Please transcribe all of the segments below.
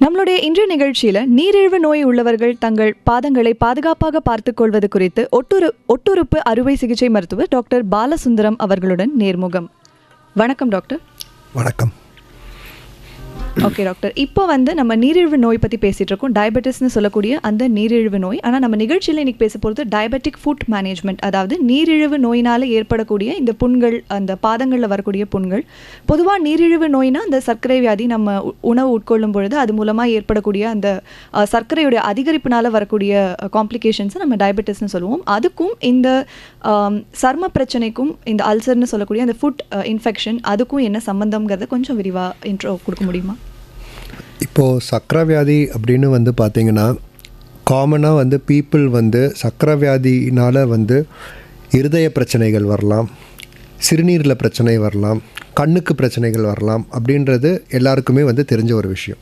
நம்மளுடைய இன்றைய நிகழ்ச்சியில் நீரிழிவு நோய் உள்ளவர்கள் தங்கள் பாதங்களை பாதுகாப்பாக பார்த்துக் கொள்வது குறித்து ஒட்டுறுப்பு அறுவை சிகிச்சை மருத்துவர் டாக்டர் பாலசுந்தரம் அவர்களுடன் நேர்முகம். வணக்கம் டாக்டர். வணக்கம். ஓகே டாக்டர், இப்போ நம்ம நீரிழிவு நோய் பற்றி பேசிகிட்டு இருக்கோம். டயபெட்டிஸ்னு சொல்லக்கூடிய அந்த நீரிழிவு நோய். ஆனால் நம்ம நிகழ்ச்சியில் இன்றைக்கி பேச போகிறது டயபெட்டிக் ஃபுட் மேனேஜ்மெண்ட், அதாவது நீரிழிவு நோயினால் ஏற்படக்கூடிய இந்த புண்கள், அந்த பாதங்களில் வரக்கூடிய புண்கள். பொதுவாக நீரிழிவு நோய்னா அந்த சர்க்கரை வியாதி, நம்ம உணவு உட்கொள்ளும் பொழுது அது மூலமாக ஏற்படக்கூடிய அந்த சர்க்கரையுடைய அதிகரிப்பினால் வரக்கூடிய காம்ப்ளிகேஷன்ஸை நம்ம டயபெட்டிஸ்னு சொல்லுவோம். அதுக்கும் இந்த சர்ம பிரச்சனைக்கும் இந்த அல்சர்னு சொல்லக்கூடிய அந்த ஃபுட் இன்ஃபெக்ஷன் அதுக்கும் என்ன சம்பந்தம்ங்கிறத கொஞ்சம் விரிவாக இன்ட்ரோ கொடுக்க முடியுமா? இப்போது சர்க்கரை வியாதி அப்படின்னு பார்த்திங்கன்னா காமனாக பீப்புள் சர்க்கரை வியாதினால் இருதய பிரச்சனைகள் வரலாம், சிறுநீரில் பிரச்சனை வரலாம், கண்ணுக்கு பிரச்சனைகள் வரலாம் அப்படின்றது எல்லாருக்குமே தெரிஞ்ச ஒரு விஷயம்.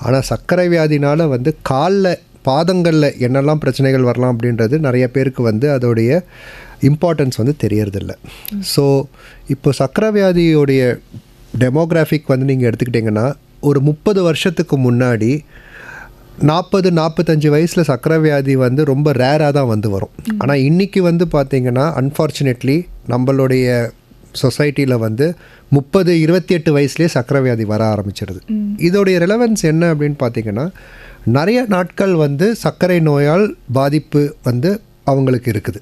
ஆனால் சர்க்கரை வியாதினால் காலில் பாதங்களில் என்னெல்லாம் பிரச்சனைகள் வரலாம் அப்படின்றது நிறைய பேருக்கு அதோடைய இம்பார்ட்டன்ஸ் தெரியறதில்ல. ஸோ இப்போ சர்க்கரை வியாதியோடைய டெமோகிராஃபிக் நீங்கள் எடுத்துக்கிட்டிங்கன்னா ஒரு 30 வருஷத்துக்கு முன்னாடி 40-45 வயசில் சர்க்கரை வியாதி ரொம்ப ரேராக தான் வரும். ஆனால் இன்றைக்கி பார்த்திங்கன்னா அன்ஃபார்ச்சுனேட்லி நம்மளுடைய சொசைட்டியில் 30-28 வயசுலேயே சர்க்கரை வியாதி வர ஆரம்பிச்சிடுது. இதோடைய ரெலவன்ஸ் என்ன அப்படின்னு பார்த்திங்கன்னா, நிறைய நாட்கள் சர்க்கரை நோயால் பாதிப்பு அவங்களுக்கு இருக்குது.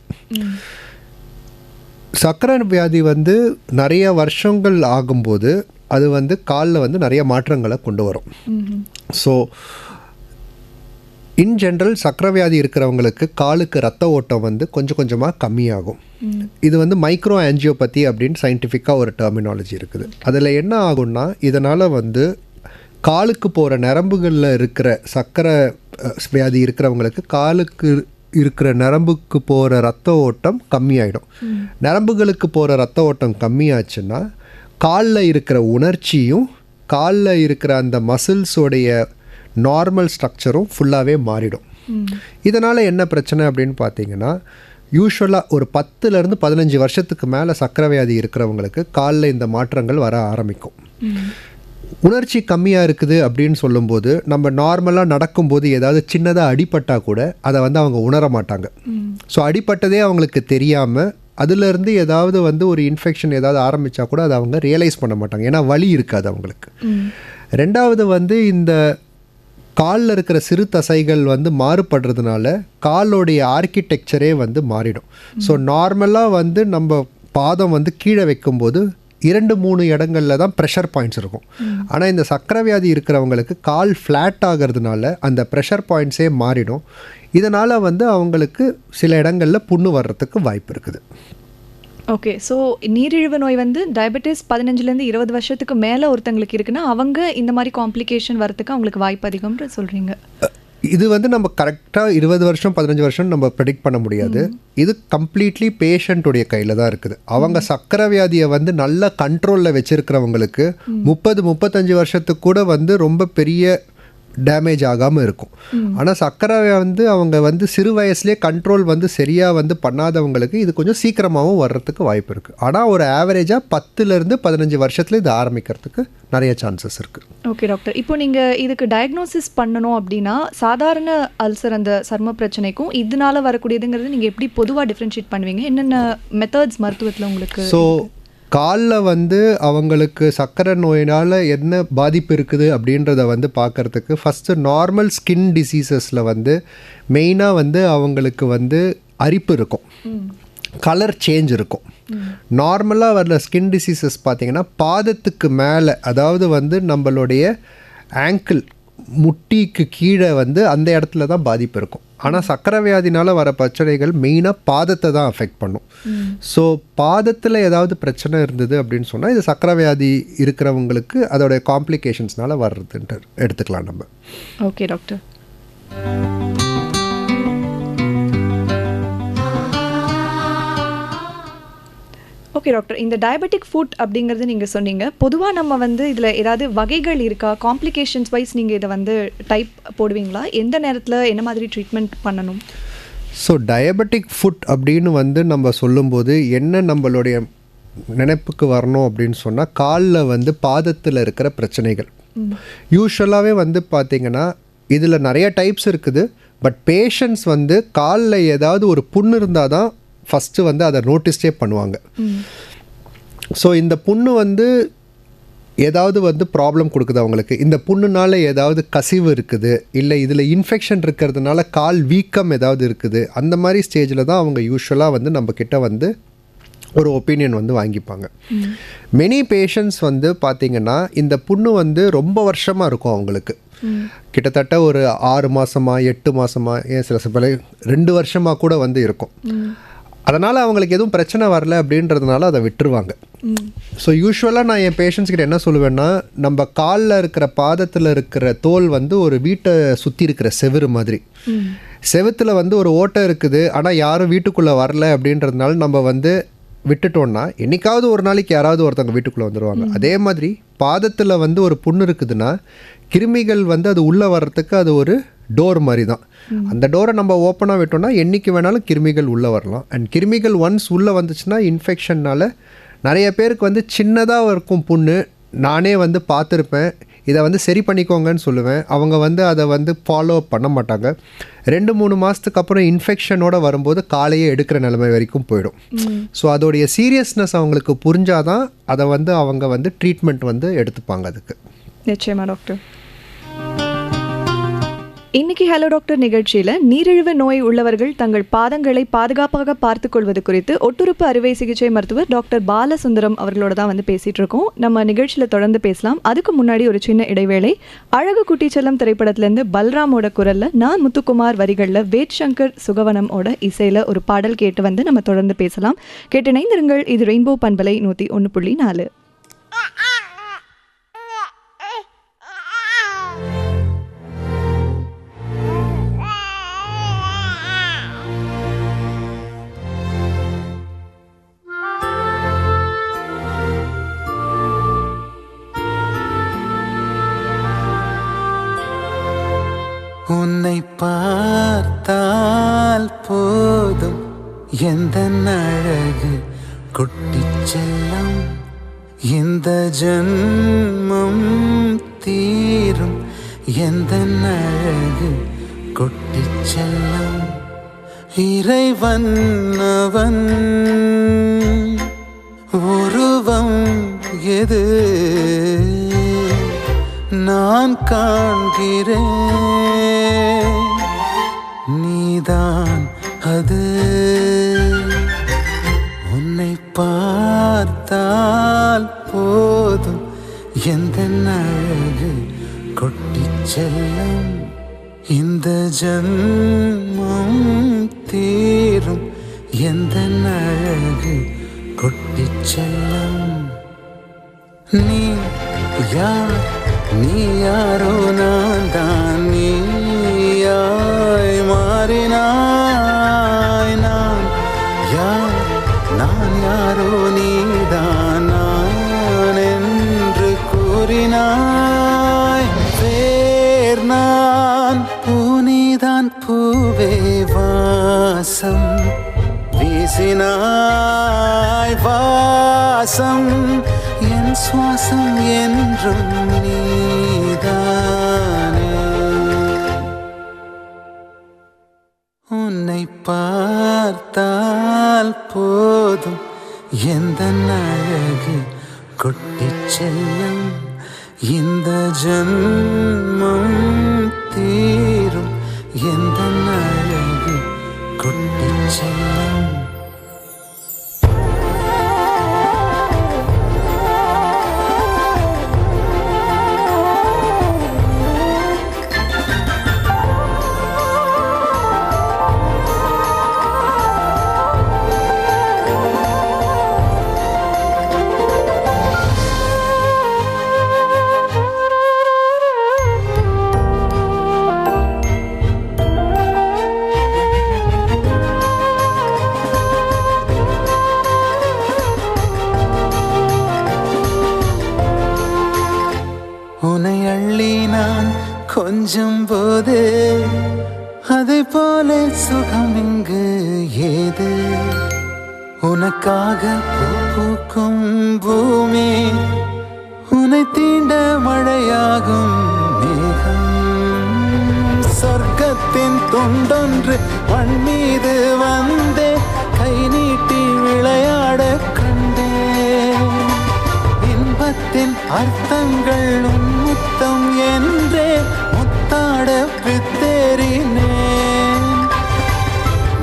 சர்க்கரை வியாதி நிறைய வருஷங்கள் ஆகும்போது அது காலில் நிறைய மாற்றங்களை கொண்டு வரும். ஸோ இன் ஜென்ரல் சர்க்கரை வியாதி இருக்கிறவங்களுக்கு காலுக்கு ரத்த ஓட்டம் கொஞ்சம் கொஞ்சமாக கம்மியாகும். இது மைக்ரோ ஆஞ்சியோபதி அப்படின்னு சயின்டிஃபிக்காக ஒரு டெர்மினாலஜி இருக்குது. அதில் என்ன ஆகும்னா, இதனால் காலுக்கு போகிற நரம்புகளில் இருக்கிற சர்க்கரை வியாதி இருக்கிறவங்களுக்கு காலுக்கு இருக்கிற நரம்புக்கு போகிற ரத்த ஓட்டம் கம்மியாயிடும். நரம்புகளுக்கு போகிற ரத்த ஓட்டம் கம்மியாச்சுன்னா காலில் இருக்கிற உணர்ச்சியும் காலில் இருக்கிற அந்த மசில்ஸோடைய நார்மல் ஸ்ட்ரக்சரும் ஃபுல்லாகவே மாறிடும். இதனால் என்ன பிரச்சனை அப்படின்னு பார்த்தீங்கன்னா, யூஸ்வலாக ஒரு 10-15 வருஷத்துக்கு மேலே சர்க்கரை வியாதி இருக்கிறவங்களுக்கு காலில் இந்த மாற்றங்கள் வர ஆரம்பிக்கும். உணர்ச்சி கம்மியாக இருக்குது அப்படின்னு சொல்லும்போது நம்ம நார்மலாக நடக்கும்போது ஏதாவது சின்னதாக அடிபட்டால் கூட அதை அவங்க உணர மாட்டாங்க. ஸோ அடிபட்டதே அவங்களுக்கு தெரியாமல் அதுலேருந்து ஏதாவது ஒரு இன்ஃபெக்ஷன் ஏதாவது ஆரம்பித்தா கூட அதை அவங்க ரியலைஸ் பண்ண மாட்டாங்க, ஏன்னா வலி இருக்காது அவங்களுக்கு. ரெண்டாவது இந்த காலில் இருக்கிற சிறு தசைகள் மாறுபடுறதுனால காலோடைய ஆர்கிடெக்சரே மாறிடும். ஸோ நார்மலாக நம்ம பாதம் கீழே வைக்கும்போது 2-3 இடங்களில் தான் ப்ரெஷர் பாயிண்ட்ஸ் இருக்கும். ஆனால் இந்த சர்க்கரை வியாதி இருக்கிறவங்களுக்கு கால் ஃப்ளாட் ஆகிறதுனால அந்த ப்ரெஷர் பாயிண்ட்ஸே மாறிடும். இதனால் அவங்களுக்கு சில இடங்களில் புண்ணு வர்றதுக்கு வாய்ப்பு இருக்குது. ஓகே, ஸோ நீரிழிவு நோய் டயபெட்டிஸ் 15-20 வருஷத்துக்கு மேலே ஒருத்தங்களுக்கு இருக்குன்னா அவங்க இந்த மாதிரி காம்ப்ளிகேஷன் வரதுக்கு அவங்களுக்கு வாய்ப்பு அதிகம்னு சொல்கிறீங்க. இது நம்ம கரெக்டாக 20 வருஷம் 15 வருஷம் நம்ம ப்ரெடிக்ட் பண்ண முடியாது. இது கம்ப்ளீட்லி பேஷண்ட்டுடைய கையில் தான் இருக்குது. அவங்க சர்க்கரை வியாதியை நல்ல கண்ட்ரோலில் வச்சுருக்கிறவங்களுக்கு 30-35 வருஷத்துக்கு கூட ரொம்ப பெரிய டேமேஜ் ஆகாமல் இருக்கும். ஆனால் சர்க்கரை அவங்க சிறு வயசுலேயே கண்ட்ரோல் சரியாக பண்ணாதவங்களுக்கு இது கொஞ்சம் சீக்கிரமாகவும் வர்றதுக்கு வாய்ப்பு இருக்குது. ஆனால் ஒரு ஆவரேஜாக 10-15 வருஷத்தில் இது ஆரம்பிக்கிறதுக்கு நிறைய சான்சஸ் இருக்குது. ஓகே டாக்டர், இப்போ நீங்கள் இதுக்கு டயக்னோசிஸ் பண்ணணும் அப்படின்னா சாதாரண அல்சர் அந்த சர்ம பிரச்சனைக்கும் இதனால வரக்கூடியதுங்கிறது நீங்கள் எப்படி பொதுவாக டிஃப்ரென்ஷியேட் பண்ணுவீங்க? என்னென்ன மெத்தட்ஸ் மருத்துவத்தில் உங்களுக்கு? ஸோ காலில் அவங்களுக்கு சர்க்கரை நோயினால் என்ன பாதிப்பு இருக்குது அப்படின்றத பார்க்குறதுக்கு ஃபஸ்ட்டு நார்மல் ஸ்கின் டிசீசஸில் மெயினாக அவங்களுக்கு அரிப்பு இருக்கும், கலர் சேஞ்ச் இருக்கும். நார்மலாக வர்ற ஸ்கின் டிசீசஸ் பார்த்திங்கன்னா பாதத்துக்கு மேலே, அதாவது நம்மளுடைய ஆங்கிள் முட்டிக்கு கீழே அந்த இடத்துல தான் பாதிப்பு இருக்கும். ஆனால் சர்க்கரை வியாதினால் வர பிரச்சனைகள் மெயினாக பாதத்தை தான் அஃபெக்ட் பண்ணும். ஸோ பாதத்தில் ஏதாவது பிரச்சனை இருந்தது அப்படின்னு சொன்னால் இது சர்க்கரை வியாதி இருக்கிறவங்களுக்கு அதோடைய காம்ப்ளிகேஷன்ஸ்னால வர்றதுன்ட்டு எடுத்துக்கலாம் நம்ம. Okay doctor. ஓகே டாக்டர், இந்த டயபெட்டிக் ஃபுட் அப்படிங்கிறது நீங்கள் சொன்னீங்க. பொதுவாக நம்ம இதில் ஏதாவது வகைகள் இருக்கா? காம்ப்ளிகேஷன்ஸ் வைஸ் நீங்கள் இதை டைப் போடுவீங்களா? எந்த நேரத்தில் என்ன மாதிரி ட்ரீட்மெண்ட் பண்ணணும்? ஸோ டயபெட்டிக் ஃபுட் அப்படின்னு நம்ம சொல்லும்போது என்ன நம்மளுடைய நினைப்புக்கு வரணும் அப்படின்னு சொன்னால் காலில் வந்து பாதத்தில் இருக்கிற பிரச்சனைகள். யூஸ்வலாகவே வந்து பார்த்திங்கன்னா இதில் நிறைய டைப்ஸ் இருக்குது. பட் பேஷண்ட்ஸ் வந்து காலில் ஏதாவது ஒரு புண்ணு இருந்தால் தான் ஃபஸ்ட்டு வந்து அதை நோட்டீஸ்டே பண்ணுவாங்க. ஸோ இந்த புண்ணு வந்து ஏதாவது வந்து ப்ராப்ளம் கொடுக்குது அவங்களுக்கு, இந்த புண்ணுனால ஏதாவது கசிவு இருக்குது, இல்லை இதில் இன்ஃபெக்ஷன் இருக்கிறதுனால கால் வீக்கம் ஏதாவது இருக்குது, அந்த மாதிரி ஸ்டேஜில் தான் அவங்க யூஸ்வலாக வந்து நம்மக்கிட்ட வந்து ஒரு ஒப்பீனியன் வந்து வாங்கிப்பாங்க. மெனி பேஷண்ட்ஸ் வந்து பார்த்திங்கன்னா இந்த புண்ணு வந்து ரொம்ப வருஷமாக இருக்கும் அவங்களுக்கு. கிட்டத்தட்ட ஒரு 6 மாதமா 8 மாதமா ஏன் சில சில 2 வருஷமாக கூட வந்து இருக்கும். அதனால் அவங்களுக்கு எதுவும் பிரச்சனை வரல அப்படின்றதுனால அதை விட்டுருவாங்க. ஸோ யூஸ்வலாக நான் என் பேஷண்ட்ஸ்கிட்ட என்ன சொல்லுவேன்னா, நம்ம காலில் இருக்கிற பாதத்தில் இருக்கிற தோல் வந்து ஒரு வீட்டை சுற்றி இருக்கிற செவுறு மாதிரி. செவுத்தில் வந்து ஒரு ஓட்டை இருக்குது, ஆனால் யாரும் வீட்டுக்குள்ளே வரல அப்படின்றதுனால நம்ம வந்து விட்டுட்டோன்னா என்றைக்காவது ஒரு நாளைக்கு யாராவது ஒருத்தவங்க வீட்டுக்குள்ளே வந்துடுவாங்க. அதே மாதிரி பாதத்தில் வந்து ஒரு புண்ணு இருக்குதுன்னா கிருமிகள் வந்து அது உள்ளே வர்றதுக்கு அது ஒரு டோர் மாதிரி தான். அந்த டோரை நம்ம ஓப்பனாக விட்டோம்னா என்றைக்கு வேணாலும் கிருமிகள் உள்ளே வரலாம். அண்ட் கிருமிகள் ஒன்ஸ் உள்ளே வந்துச்சுன்னா இன்ஃபெக்ஷன்னால் நிறைய பேருக்கு வந்து சின்னதாக இருக்கும் புண்ணு, நானே வந்து பார்த்துருப்பேன், இதை வந்து சரி பண்ணிக்கோங்கன்னு சொல்லுவேன். அவங்க வந்து அதை வந்து ஃபாலோ பண்ண மாட்டாங்க. 2-3 மாதத்துக்கு அப்புறம் இன்ஃபெக்ஷனோட வரும்போது காலையே எடுக்கிற நிலைமை வரைக்கும் போயிடும். ஸோ அதோடைய சீரியஸ்னஸ் அவங்களுக்கு புரிஞ்சாதான் அதை வந்து அவங்க வந்து ட்ரீட்மெண்ட் வந்து எடுத்துப்பாங்க அதுக்கு. நிச்சயமா டாக்டர். இன்னைக்கு ஹலோ டாக்டர் நிகழ்ச்சியில் நீரிழிவு நோய் உள்ளவர்கள் தங்கள் பாதங்களை பாதுகாப்பாக பார்த்துக் கொள்வது குறித்து ஒட்டுறுப்பு அறுவை சிகிச்சை மருத்துவர் டாக்டர் பாலசுந்தரம் அவர்களோட தான் வந்து பேசிகிட்டு இருக்கோம். நம்ம நிகழ்ச்சியில் தொடர்ந்து பேசலாம். அதுக்கு முன்னாடி ஒரு சின்ன இடைவேளை. அழகு குட்டி செல்லம் திரைப்படத்துலேருந்து பல்ராமோட குரலில் நான் முத்துக்குமார் வரிகளில் வேட் சங்கர் சுகவனமோட இசையில் ஒரு பாடல் கேட்டு வந்து நம்ம தொடர்ந்து பேசலாம். கேட்டு இணைந்திருங்கள். இது ரெயின்போ பண்பலை 101.4. உன்னை பார்த்தால் போதும் எந்த அழகு குட்டிச் செல்லம், இந்த ஜன்மம் தீரும் எந்த அழகு குட்டிச் செல்லம். இறைவன் அவன் உருவம் எது நான் காண்கிறேன், நீதான் அது. உன்னை பார்த்தால் போதும் எந்த அழகு கொட்டிச் செல்லும், இந்த ஜன்மம் தீரும் எந்த அழகு கொட்டிச் செல்லும். நீ யார், நீ யாரோ நான் தான் நீயாய் மாறினாய். நான் யார், நான் யாரோ நீதான் நான் என்று கூறினாய். வேர் நான் பூனிதான் பூவே வாசம் வீசினாய். வாசம் என் சுவாசம் என்றும் நீதானே. உன்னை பார்த்தால் போதும் எந்த அழகு கொட்டிச் செல்லும், இந்த ஜன்மம் தீரும் எந்த அழகு கொட்டிச் செல்லும். உன்னை அள்ளி நான் கொஞ்சம் போது அதை போல சுகம் இங்கு ஏது. உனக்காக பூ பூக்கும் பூமி, உன்னை தீண்ட மழையாகும் மேகம். சொர்க்கத்தின் துண்டொன்று மண் மீது வந்தே, கை நீட்டி விளையாட கண்டேன். இன்பத்தின் அர்த்தங்கள் உன்முத்தம் என்றே முத்தாட பித்தேறினேன்.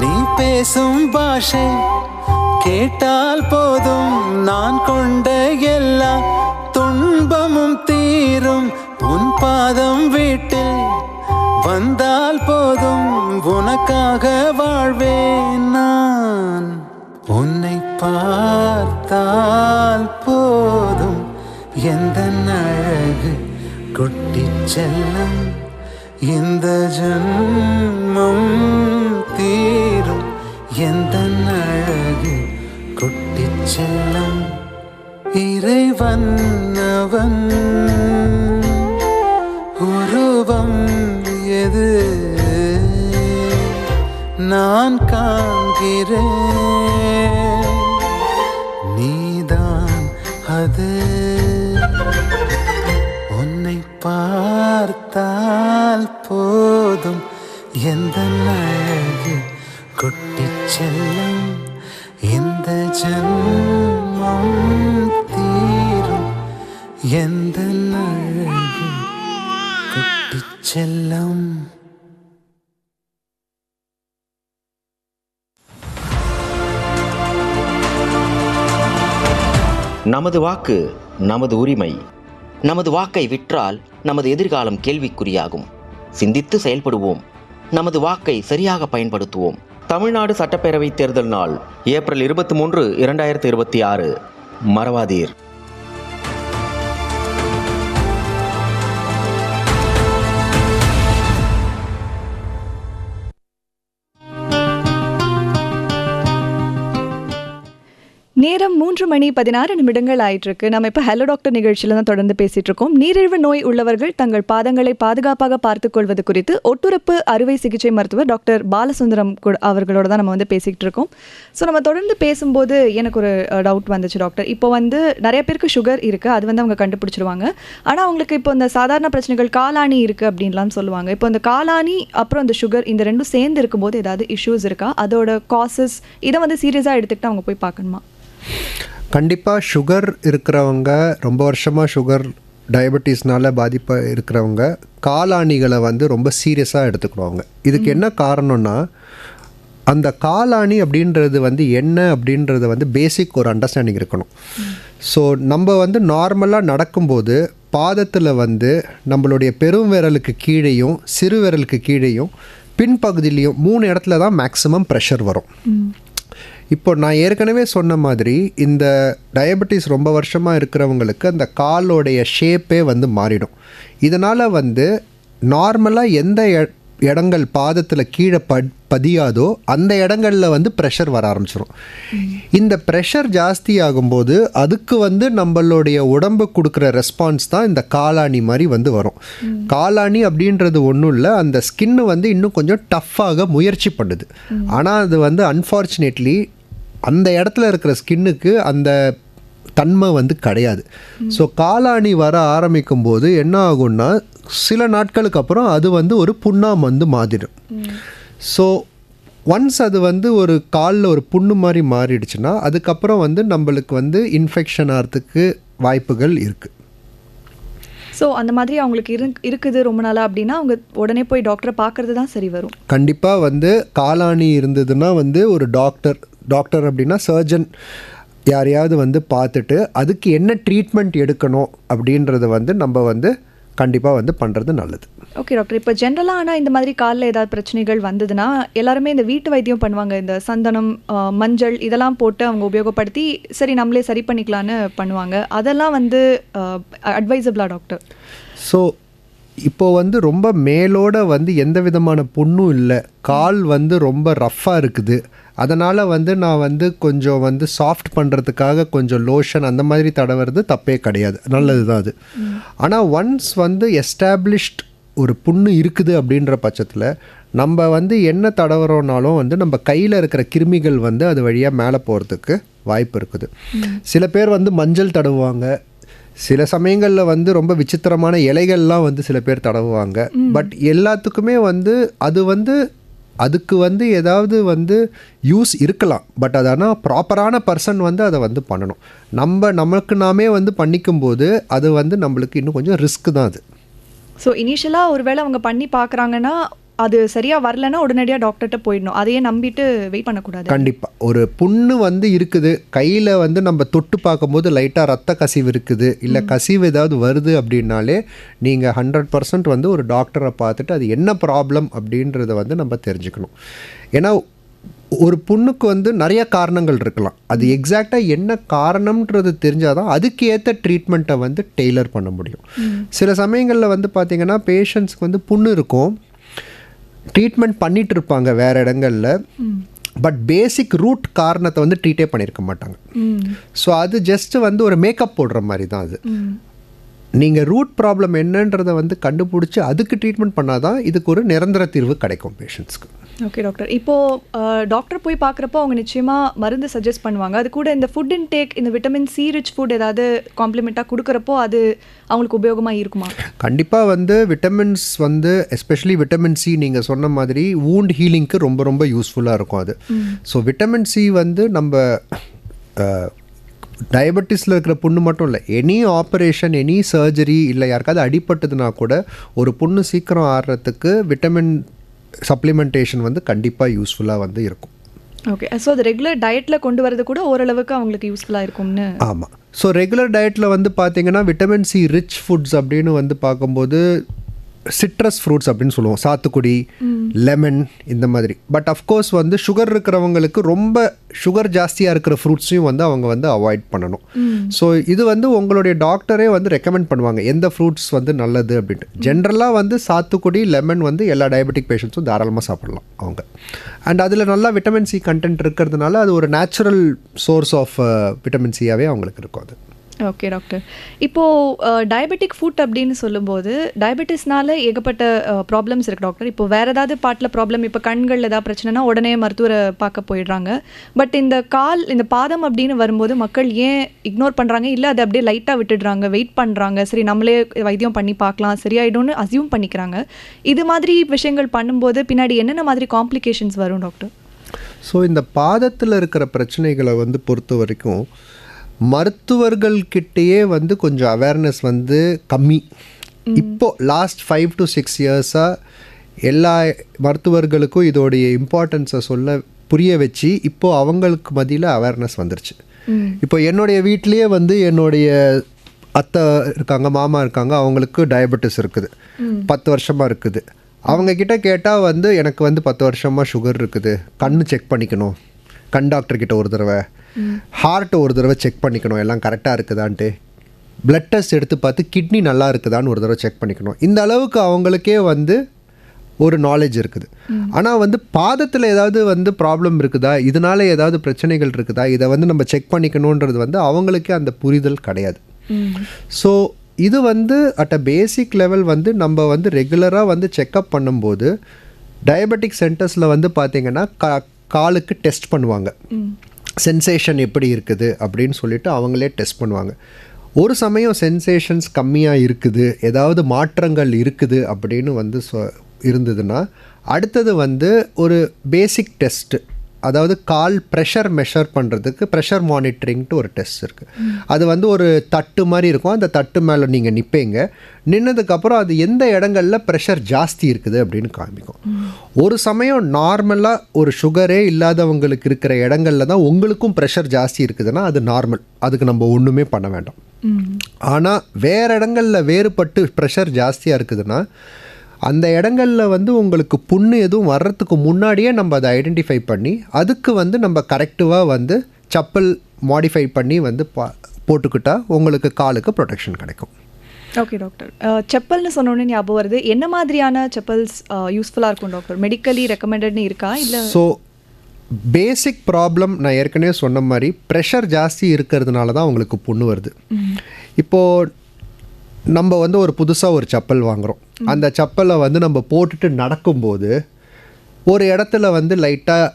நீ பேசும் பாஷை கேட்டால் போதும், நான் கொண்ட எல்லா துன்பமும் தீரும். உன் பாதம் வீட்டில் வந்தால் போதும், உனக்காக வாழ்வேன் நான். உன்னை பார்த்தால் போதும், எந்த அழகு கொட்டிச் செல்லும். இந்த ஜன்மம் தீரும், எந்த அழகு கொட்டிச் செல்லும். இறைவன் அவன் உருவம் எது நான் காண்கிறேன், நீதான் அது. உன்னை பார்த்தால் போதும், எந்த அழகு கொட்டிச் செல்லும். இந்த ஜன்மம் தீரும், எந்த அழகு கொட்டிச் செல்லும். நமது வாக்கு நமது உரிமை. நமது வாக்கை விற்றால் நமது எதிர்காலம் கேள்விக்குறியாகும். சிந்தித்து செயல்படுவோம். நமது வாக்கை சரியாக பயன்படுத்துவோம். தமிழ்நாடு சட்டப்பேரவை தேர்தல் நாள் ஏப்ரல் 23, 2026. மறவாதீர். நேரம் 3:16 ஆயிட்டிருக்கு. நம்ம இப்போ ஹலோ டாக்டர் நிகழ்ச்சியில் தான் தொடர்ந்து பேசிகிட்டு இருக்கோம். நீரிழிவு நோய் உள்ளவர்கள் தங்கள் பாதங்களை பாதுகாப்பாக பார்த்துக்கொள்வது குறித்து ஒட்டுறப்பு அறுவை சிகிச்சை மருத்துவர் டாக்டர் பாலசுந்தரம் அவர்களோட தான் நம்ம வந்து பேசிக்கிட்டு இருக்கோம். ஸோ நம்ம தொடர்ந்து பேசும்போது எனக்கு ஒரு டவுட் வந்துச்சு டாக்டர். இப்போ வந்து நிறைய பேருக்கு சுகர் இருக்குது, அது வந்து அவங்க கண்டுபிடிச்சிருவாங்க. ஆனால் அவங்களுக்கு இப்போ இந்த சாதாரண பிரச்சனைகள் காலாணி இருக்குது அப்படின்லாம் சொல்லுவாங்க. இப்போ இந்த காலாணி அப்புறம் இந்த சுகர் இந்த ரெண்டும் சேர்ந்து இருக்கும்போது ஏதாவது இஷ்யூஸ் இருக்கா? அதோட காசஸ் இதை வந்து சீரியஸாக எடுத்துக்கிட்டு அவங்க போய் பார்க்கணுமா? கண்டிப்பாக சுகர் இருக்கிறவங்க, ரொம்ப வருஷமாக சுகர் டயபெட்டிஸ்னால் பாதிப்பாக இருக்கிறவங்க காலாணிகளை வந்து ரொம்ப சீரியஸாக எடுத்துக்கிடுவாங்க. இதுக்கு என்ன காரணம்னா, அந்த காலாணி அப்படின்றது வந்து என்ன அப்படின்றது வந்து பேசிக் ஒரு அண்டர்ஸ்டாண்டிங் இருக்கணும். ஸோ நம்ம வந்து நார்மலாக நடக்கும்போது பாதத்தில் வந்து நம்மளுடைய பெரும் விரலுக்கு கீழேயும் சிறு விரலுக்கு கீழேயும் பின்பகுதியிலையும் 3 இடத்துல தான் மேக்ஸிமம் ப்ரெஷர் வரும். இப்போ நான் ஏற்கனவே சொன்ன மாதிரி இந்த டயபெட்டிஸ் ரொம்ப வருஷமாக இருக்கிறவங்களுக்கு அந்த காலோடைய ஷேப்பே வந்து மாறிடும். இதனால் வந்து நார்மலாக எந்த இடங்கள் பாதத்தில் கீழே பதியாதோ அந்த இடங்களில் வந்து ப்ரெஷர் வர ஆரம்பிச்சிடும். இந்த ப்ரெஷர் ஜாஸ்தி ஆகும்போது அதுக்கு வந்து நம்மளுடைய உடம்பு கொடுக்குற ரெஸ்பான்ஸ் தான் இந்த காலாணி மாதிரி வந்து வரும். காலாணி அப்படின்றது ஒன்றும் இல்லை, அந்த ஸ்கின்னு வந்து இன்னும் கொஞ்சம் டஃப்பாக முயற்சி பண்ணுது. ஆனால் அது வந்து அன்ஃபார்ச்சுனேட்லி அந்த இடத்துல இருக்கிற ஸ்கின்னுக்கு அந்த தன்மை வந்து கிடையாது. ஸோ காலாணி வர ஆரம்பிக்கும் போது என்ன ஆகும்னா, சில நாட்களுக்கு அப்புறம் அது வந்து ஒரு புண்ணாக வந்து மாறிடும். ஸோ ஒன்ஸ் அது வந்து ஒரு காலில் ஒரு புண்ணு மாதிரி மாறிடுச்சுன்னா அதுக்கப்புறம் வந்து நம்மளுக்கு வந்து இன்ஃபெக்ஷன் ஆகிறதுக்கு வாய்ப்புகள் இருக்குது. ஸோ அந்த மாதிரி அவங்களுக்கு இருக்குது ரொம்ப நாளாக அப்படின்னா அவங்க உடனே போய் டாக்டரை பார்க்கறது தான் சரி வரும். கண்டிப்பாக வந்து காலாணி இருந்ததுன்னா வந்து ஒரு டாக்டர் அப்படின்னா சர்ஜன் யாரையாவது வந்து பார்த்துட்டு அதுக்கு என்ன ட்ரீட்மெண்ட் எடுக்கணும் அப்படின்றத வந்து நம்ம வந்து கண்டிப்பாக வந்து பண்ணுறது நல்லது. ஓகே டாக்டர், இப்போ ஜென்ரலாக ஆனால் இந்த மாதிரி காலில் ஏதாவது பிரச்சனைகள் வந்ததுன்னா எல்லாருமே இந்த வீட்டு வைத்தியம் பண்ணுவாங்க. இந்த சந்தனம், மஞ்சள் இதெல்லாம் போட்டு அவங்க உபயோகப்படுத்தி சரி நம்மளே சரி பண்ணிக்கலான்னு பண்ணுவாங்க. அதெல்லாம் வந்து அட்வைசபிளா டாக்டர்? ஸோ இப்போது வந்து ரொம்ப மேலோட வந்து எந்த விதமான புண்ணும் இல்லை, கால் வந்து ரொம்ப ரஃப்பாக இருக்குது, அதனால் வந்து நான் வந்து கொஞ்சம் வந்து சாஃப்ட் பண்ணுறதுக்காக கொஞ்சம் லோஷன் அந்த மாதிரி தடவுறது தப்பே கிடையாது, நல்லது தான் அது. ஆனால் ஒன்ஸ் வந்து எஸ்டாப்ளிஷ்ட் ஒரு புண்ணு இருக்குது அப்படின்ற பட்சத்தில் நம்ம வந்து என்ன தடவுறோம்னாலும் வந்து நம்ம கையில் இருக்கிற கிருமிகள் வந்து அது வழியாக மேலே போகிறதுக்கு வாய்ப்பு இருக்குது. சில பேர் வந்து மஞ்சள் தடவுவாங்க, சில சமயங்களில் வந்து ரொம்ப விசித்திரமான இலைகள்லாம் வந்து சில பேர் தடவுவாங்க. பட் எல்லாத்துக்குமே வந்து அது வந்து அதுக்கு வந்து ஏதாவது வந்து யூஸ் இருக்கலாம். பட் அது ஆனால் ப்ராப்பரான பர்சன் வந்து அதை வந்து பண்ணணும். நமக்கு நாமே வந்து பண்ணிக்கும்போது அது வந்து நம்மளுக்கு இன்னும் கொஞ்சம் ரிஸ்க் தான் அது. ஸோ இனிஷியலாக ஒரு வேளை அவங்க பண்ணி பார்க்குறாங்கன்னா அது சரியாக வரலன்னா உடனடியாக டாக்டர்கிட்ட போயிடணும், அதையே நம்பிட்டு வெயிட் பண்ணக்கூடாது. கண்டிப்பாக ஒரு புண்ணு வந்து இருக்குது, கையில் வந்து நம்ம தொட்டு பார்க்கும்போது லைட்டாக ரத்த கசிவு இருக்குது, இல்லை கசிவு ஏதாவது வருது அப்படின்னாலே நீங்கள் 100% வந்து ஒரு டாக்டரை பார்த்துட்டு அது என்ன ப்ராப்ளம் அப்படின்றத வந்து நம்ம தெரிஞ்சுக்கணும். ஏன்னா ஒரு புண்ணுக்கு வந்து நிறைய காரணங்கள் இருக்கலாம். அது எக்ஸாக்டாக என்ன காரணம்ன்றது தெரிஞ்சால் தான் அதுக்கு ஏற்ற ட்ரீட்மெண்ட்டை வந்து டெய்லர் பண்ண முடியும். சில சமயங்களில் வந்து பார்த்திங்கன்னா பேஷண்ட்ஸ்க்கு வந்து புண்ணு இருக்கும், ட்ரீட்மெண்ட் பண்ணிகிட்டு இருப்பாங்க வேறு இடங்களில், பட் பேசிக் ரூட் காரணத்தை வந்து ட்ரீட்டே பண்ணியிருக்க மாட்டாங்க. ஸோ அது ஜஸ்ட்டு வந்து ஒரு மேக்கப் போடுற மாதிரி தான் அது. நீங்கள் ரூட் ப்ராப்ளம் என்னன்றதை வந்து கண்டுபிடிச்சி அதுக்கு ட்ரீட்மெண்ட் பண்ணால் தான் இதுக்கு ஒரு நிரந்தர தீர்வு கிடைக்கும் பேஷண்ட்ஸ்க்கு. ஓகே டாக்டர், இப்போது டாக்டர் போய் பார்க்குறப்போ அவங்க நிச்சயமாக மருந்து சஜஸ்ட் பண்ணுவாங்க. அது கூட இந்த ஃபுட் இன்டேக், இந்த விட்டமின் சி ரிச் ஃபுட் ஏதாவது காம்ப்ளிமெண்ட்டாக கொடுக்குறப்போ அது அவங்களுக்கு உபயோகமாக இருக்குமா? கண்டிப்பாக வந்து விட்டமின்ஸ் வந்து எஸ்பெஷலி விட்டமின் சி நீங்கள் சொன்ன மாதிரி வூண்ட் ஹீலிங்க்கு ரொம்ப ரொம்ப யூஸ்ஃபுல்லாக இருக்கும் அது. ஸோ விட்டமின் சி வந்து நம்ம டயபெட்டிஸில் இருக்கிற புண்ணு மட்டும் இல்லை, எனி ஆப்ரேஷன், எனி சர்ஜரி, இல்லை யாருக்காவது அடிபட்டதுன்னா கூட ஒரு புண்ணு சீக்கிரம் ஆடுறதுக்கு விட்டமின் சப்ளிமெண்டேஷன் வந்து கண்டிப்பாக யூஸ்ஃபுல்லாக வந்து இருக்கும். ஓகே, ஸோ அது ரெகுலர் டயட்டில் கொண்டு வரது கூட ஓரளவுக்கு அவங்களுக்கு யூஸ்ஃபுல்லாக இருக்கும்னு. ஆமாம். ஸோ ரெகுலர் டயட்டில் வந்து பார்த்திங்கன்னா விட்டமின் சி ரிச் ஃபுட்ஸ் அப்படின்னு வந்து பார்க்கும்போது சிட்ரஸ் ஃப்ரூட்ஸ் அப்படின்னு சொல்லுவோம், சாத்துக்குடி, லெமன், இந்த மாதிரி. பட் அஃப்கோர்ஸ் வந்து சுகர் இருக்கிறவங்களுக்கு ரொம்ப சுகர் ஜாஸ்தியாக இருக்கிற ஃப்ரூட்ஸையும் வந்து அவங்க வந்து அவாய்ட் பண்ணணும். ஸோ இது வந்து உங்களுடைய டாக்டரே வந்து ரெக்கமெண்ட் பண்ணுவாங்க எந்த ஃப்ரூட்ஸ் வந்து நல்லது அப்படின்ட்டு. ஜென்ரலாக வந்து சாத்துக்குடி, லெமன் வந்து எல்லா டயபெட்டிக் பேஷண்ட்ஸும் தாராளமாக சாப்பிடலாம் அவங்க. அண்ட் அதில் நல்லா விட்டமின் சி கண்டென்ட் இருக்கிறதுனால அது ஒரு நேச்சுரல் சோர்ஸ் ஆஃப் விட்டமின் சியாகவே அவங்களுக்கு இருக்கும் அது. ஓகே டாக்டர், இப்போது டயபெட்டிக் ஃபுட் அப்படின்னு சொல்லும்போது டயபெட்டிஸ்னால ஏகப்பட்ட ப்ராப்ளம்ஸ் இருக்குது டாக்டர். இப்போ வேறு ஏதாவது பாட்டில் ப்ராப்ளம், இப்போ கண்களில் ஏதாவது பிரச்சனைனா உடனே மருத்துவரை பார்க்க போயிடுறாங்க. பட் இந்த பாதம் அப்படின்னு வரும்போது மக்கள் ஏன் இக்னோர் பண்ணுறாங்க, இல்லை அதை அப்படியே லைட்டாக விட்டுடுறாங்க, வெயிட் பண்ணுறாங்க, சரி நம்மளே வைத்தியம் பண்ணி பார்க்கலாம் சரியாயிடும்னு அசியூம் பண்ணிக்கிறாங்க. இது மாதிரி விஷயங்கள் பண்ணும்போது பின்னாடி என்னென்ன மாதிரி காம்ப்ளிகேஷன்ஸ் வரும் டாக்டர்? ஸோ இந்த பாதத்தில் இருக்கிற பிரச்சனைகளை வந்து பொறுத்த வரைக்கும் மருத்துவர்கள்கிட்டயே வந்து கொஞ்சம் அவேர்னஸ் வந்து கம்மி. இப்போது லாஸ்ட் 5 to 6 இயர்ஸாக எல்லா மருத்துவர்களுக்கும் இதோடைய இம்பார்ட்டன்ஸை புரிய வச்சு இப்போது அவங்களுக்கு மத்தியில் அவேர்னஸ் வந்துருச்சு. இப்போ என்னுடைய வீட்லேயே வந்து என்னுடைய அத்தை இருக்காங்க, மாமா இருக்காங்க, அவங்களுக்கு டயபெட்டிஸ் இருக்குது, 10 வருஷமாக இருக்குது. அவங்கக்கிட்ட கேட்டால் வந்து எனக்கு வந்து 10 வருஷமாக சுகர் இருக்குது, கண் செக் பண்ணிக்கணும், கண் டாக்டர்கிட்ட ஒரு தடவை, ஹார்ட் ஒரு தடவை செக் பண்ணிக்கணும் எல்லாம் கரெக்டாக இருக்குதான்ட்டு, பிளட் டெஸ்ட் எடுத்து பார்த்து கிட்னி நல்லா இருக்குதான்னு ஒரு தடவை செக் பண்ணிக்கணும். இந்த அளவுக்கு அவங்களுக்கே வந்து ஒரு நாலேஜ் இருக்குது. ஆனால் வந்து பாதத்தில் ஏதாவது வந்து ப்ராப்ளம் இருக்குதா, இதனால ஏதாவது பிரச்சனைகள் இருக்குதா, இதை வந்து நம்ம செக் பண்ணிக்கணுன்றது வந்து அவங்களுக்கே அந்த புரிதல் கிடையாது. ஸோ இது வந்து அட் அ பேசிக் லெவல் வந்து நம்ம வந்து ரெகுலராக வந்து செக்கப் பண்ணும்போது டயபெட்டிக் சென்டர்ஸில் வந்து பார்த்திங்கன்னா காலுக்கு டெஸ்ட் பண்ணுவாங்க, சென்சேஷன் எப்படி இருக்குது அப்படின்னு சொல்லிட்டு அவங்களே டெஸ்ட் பண்ணுவாங்க. ஒரு சமயம் சென்சேஷன்ஸ் கம்மியாக இருக்குது, ஏதாவது மாற்றங்கள் இருக்குது அப்படின்னு வந்து இருந்ததுன்னா அடுத்தது வந்து ஒரு பேசிக் டெஸ்ட்டு, அதாவது கால் ப்ரெஷர் மெஷர் பண்ணுறதுக்கு ப்ரெஷர் மானிட்டரிங்ட்டு ஒரு டெஸ்ட் இருக்குது. அது வந்து ஒரு தட்டு மாதிரி இருக்கும், அந்த தட்டு மேலே நீங்கள் நிற்பீங்க, நின்னதுக்கப்புறம் அது எந்த இடங்களில் ப்ரெஷர் ஜாஸ்தி இருக்குது அப்படின்னு காமிக்கும். ஒரு சமயம் நார்மலாக ஒரு சுகரே இல்லாதவங்களுக்கு இருக்கிற இடங்களில் தான் உங்களுக்கும் ப்ரெஷர் ஜாஸ்தி இருக்குதுன்னா அது நார்மல், அதுக்கு நம்ம ஒன்றுமே பண்ண வேண்டாம். ஆனால் வேறு இடங்களில் வேறுபட்டு ப்ரெஷர் ஜாஸ்தியாக இருக்குதுன்னா அந்த இடங்களில் வந்து உங்களுக்கு புண்ணு எதுவும் வர்றதுக்கு முன்னாடியே நம்ம அதை ஐடென்டிஃபை பண்ணி அதுக்கு வந்து நம்ம கரெக்டிவாக வந்து செப்பல் மாடிஃபை பண்ணி வந்து போட்டுக்கிட்டால் உங்களுக்கு காலுக்கு ப்ரொடெக்ஷன் கிடைக்கும். ஓகே டாக்டர், செப்பல்னு சொன்னோன்னே ஞாபகம் வருது, என்ன மாதிரியான செப்பல்ஸ் யூஸ்ஃபுல்லாக இருக்கும் டாக்டர்? மெடிக்கலி ரெக்கமெண்டட்னு இருக்கா இல்லை? ஸோ பேசிக் ப்ராப்ளம் நான் ஏற்கனவே சொன்ன மாதிரி ப்ரெஷர் ஜாஸ்தி இருக்கிறதுனால தான் உங்களுக்கு புண்ணு வருது. இப்போது நம்ம வந்து ஒரு புதுசாக ஒரு செப்பல் வாங்குகிறோம். அந்த செப்பலை வந்து நம்ம போட்டுட்டு நடக்கும்போது ஒரு இடத்துல வந்து லைட்டாக